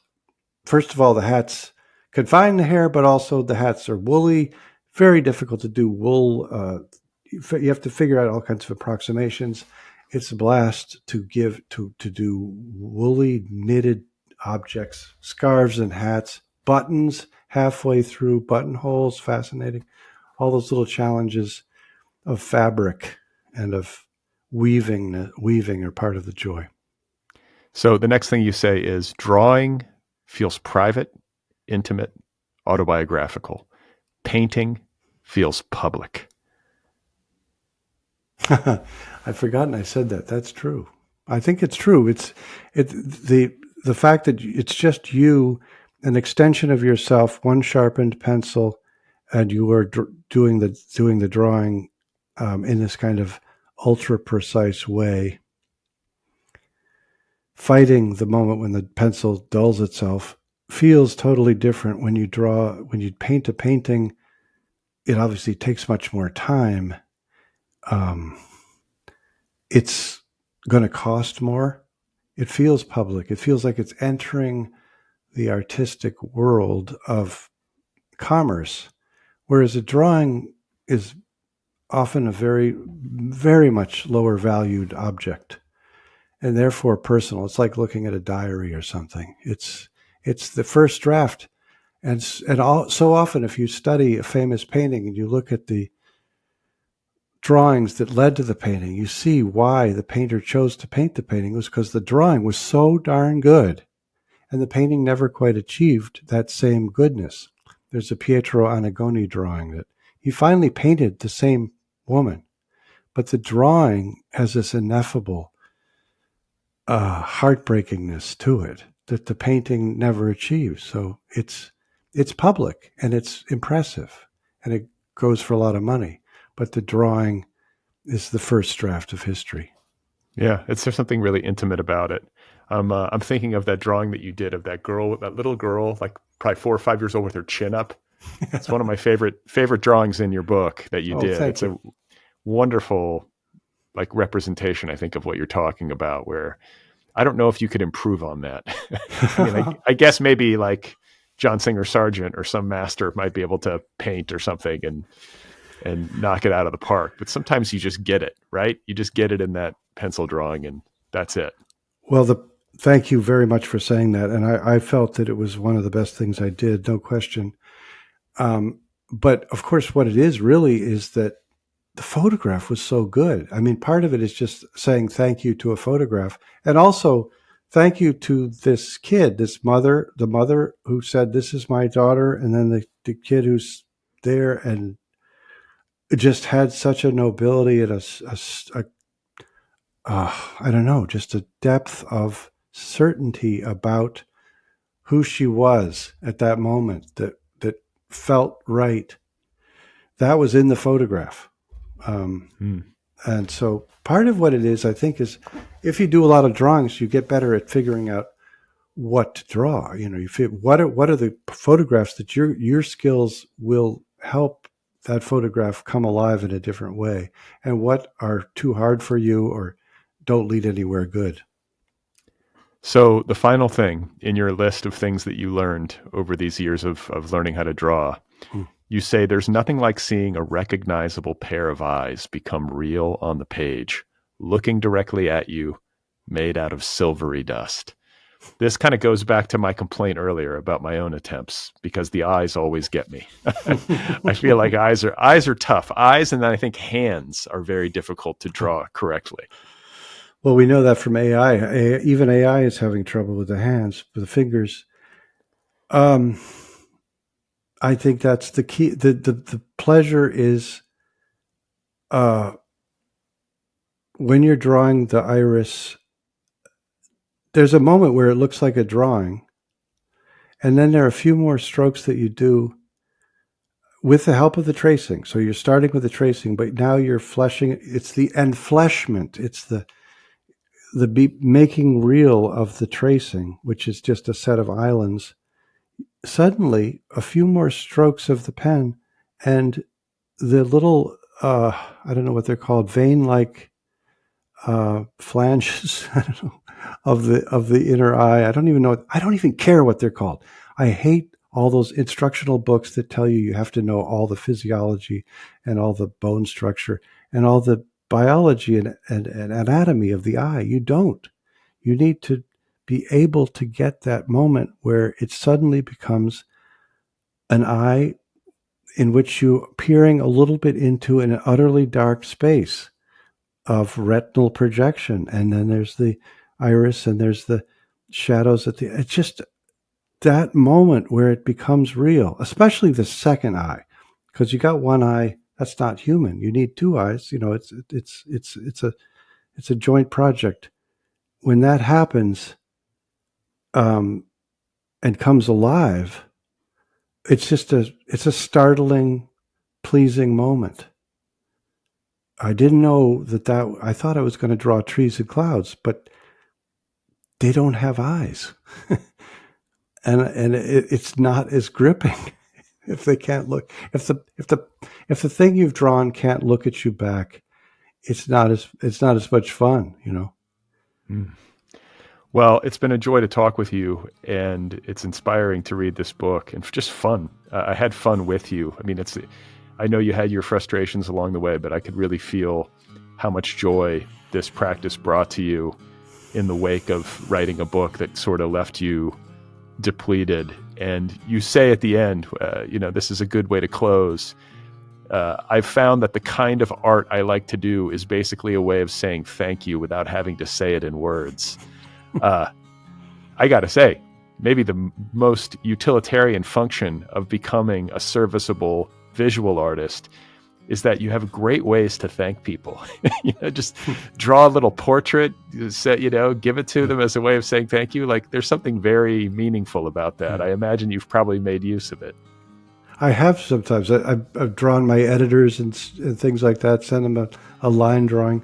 first of all, the hats confine the hair, but also the hats are woolly. Very difficult to do wool. You have to figure out all kinds of approximations. It's a blast to do woolly knitted objects, scarves and hats, buttons halfway through, buttonholes, fascinating. All those little challenges of fabric and of weaving are part of the joy. So the next thing you say is drawing feels private, intimate, autobiographical. Painting feels public. I've forgotten I said that. That's true. I think it's true. The fact that it's just you, an extension of yourself, one sharpened pencil, and you are doing the drawing in this kind of ultra precise way, fighting the moment when the pencil dulls itself, feels totally different when you paint a painting. It obviously takes much more time. It's going to cost more. It feels public. It feels like it's entering the artistic world of commerce, whereas a drawing is often a very, very much lower valued object, and therefore personal. It's like looking at a diary or something. It's the first draft, and so often if you study a famous painting and you look at the drawings that led to the painting, you see why the painter chose to paint the painting. It was because the drawing was so darn good, and the painting never quite achieved that same goodness. There's a Pietro Annigoni drawing that he finally painted the same woman, but the drawing has this ineffable heartbreakingness to it that the painting never achieves. So it's public and it's impressive and it goes for a lot of money, but the drawing is the first draft of history. Yeah, there's something really intimate about it. I'm thinking of that drawing that you did of that girl, that little girl, like probably 4 or 5 years old with her chin up. It's one of my favorite drawings in your book that you did. It's a wonderful like representation, I think, of what you're talking about, where I don't know if you could improve on that. I mean, I guess maybe like John Singer Sargent or some master might be able to paint or something and knock it out of the park. But sometimes you just get it, right? You just get it in that pencil drawing and that's it. Well, thank you very much for saying that. And I felt that it was one of the best things I did, no question. But of course, what it is really is that the photograph was so good. I mean, part of it is just saying thank you to a photograph, and also thank you to this kid, the mother who said, "This is my daughter," and then the kid who's there and it just had such a nobility and I don't know, just a depth of certainty about who she was at that moment that felt right. That was in the photograph. And so part of what it is, I think, is if you do a lot of drawings, you get better at figuring out what to draw. What are the photographs that your skills will help that photograph come alive in a different way, and what are too hard for you or don't lead anywhere good. So the final thing in your list of things that you learned over these years of learning how to draw, you say there's nothing like seeing a recognizable pair of eyes become real on the page, looking directly at you, made out of silvery dust. This kind of goes back to my complaint earlier about my own attempts, because the eyes always get me. I feel like eyes are tough. Eyes, and then I think hands are very difficult to draw correctly. Well, we know that from AI. Even AI is having trouble with the hands, with the fingers. I think that's the key. The pleasure is when you're drawing the iris, there's a moment where it looks like a drawing, and then there are a few more strokes that you do with the help of the tracing. So you're starting with the tracing, but now you're fleshing it. It's the enfleshment. It's the making real of the tracing, which is just a set of islands. Suddenly, a few more strokes of the pen, and the little I don't know what they're called, vein-like flanges I don't know, of the inner eye. I don't even care what they're called. I hate all those instructional books that tell you have to know all the physiology and all the bone structure and all the biology and anatomy of the eye. You don't. You need to be able to get that moment where it suddenly becomes an eye in which you're peering a little bit into an utterly dark space of retinal projection. And then there's the iris and there's the shadows at the, it's just that moment where it becomes real, especially the second eye, because you got one eye. That's not human. You need two eyes. It's a joint project. When that happens, and comes alive, it's a startling, pleasing moment. I didn't know that I thought I was going to draw trees and clouds, but they don't have eyes, and it's not as gripping if they can't look. If the thing you've drawn can't look at you back, it's not as much fun, Well, it's been a joy to talk with you, and it's inspiring to read this book, and just fun. I had fun with you. I mean, I know you had your frustrations along the way, but I could really feel how much joy this practice brought to you in the wake of writing a book that sort of left you depleted. And you say at the end, this is a good way to close. I've found that the kind of art I like to do is basically a way of saying thank you without having to say it in words. I got to say, maybe the most utilitarian function of becoming a serviceable visual artist is that you have great ways to thank people. Just draw a little portrait, give it to them as a way of saying thank you. Like, there's something very meaningful about that. I imagine you've probably made use of it. I have sometimes. I've drawn my editors and things like that, send them a line drawing.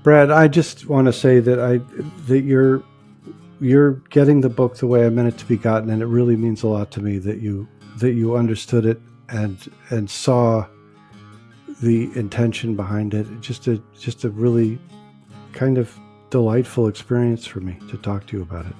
Brad, I just want to say that you're getting the book the way I meant it to be gotten, and it really means a lot to me that you understood it and saw the intention behind it. Just a really kind of delightful experience for me to talk to you about it.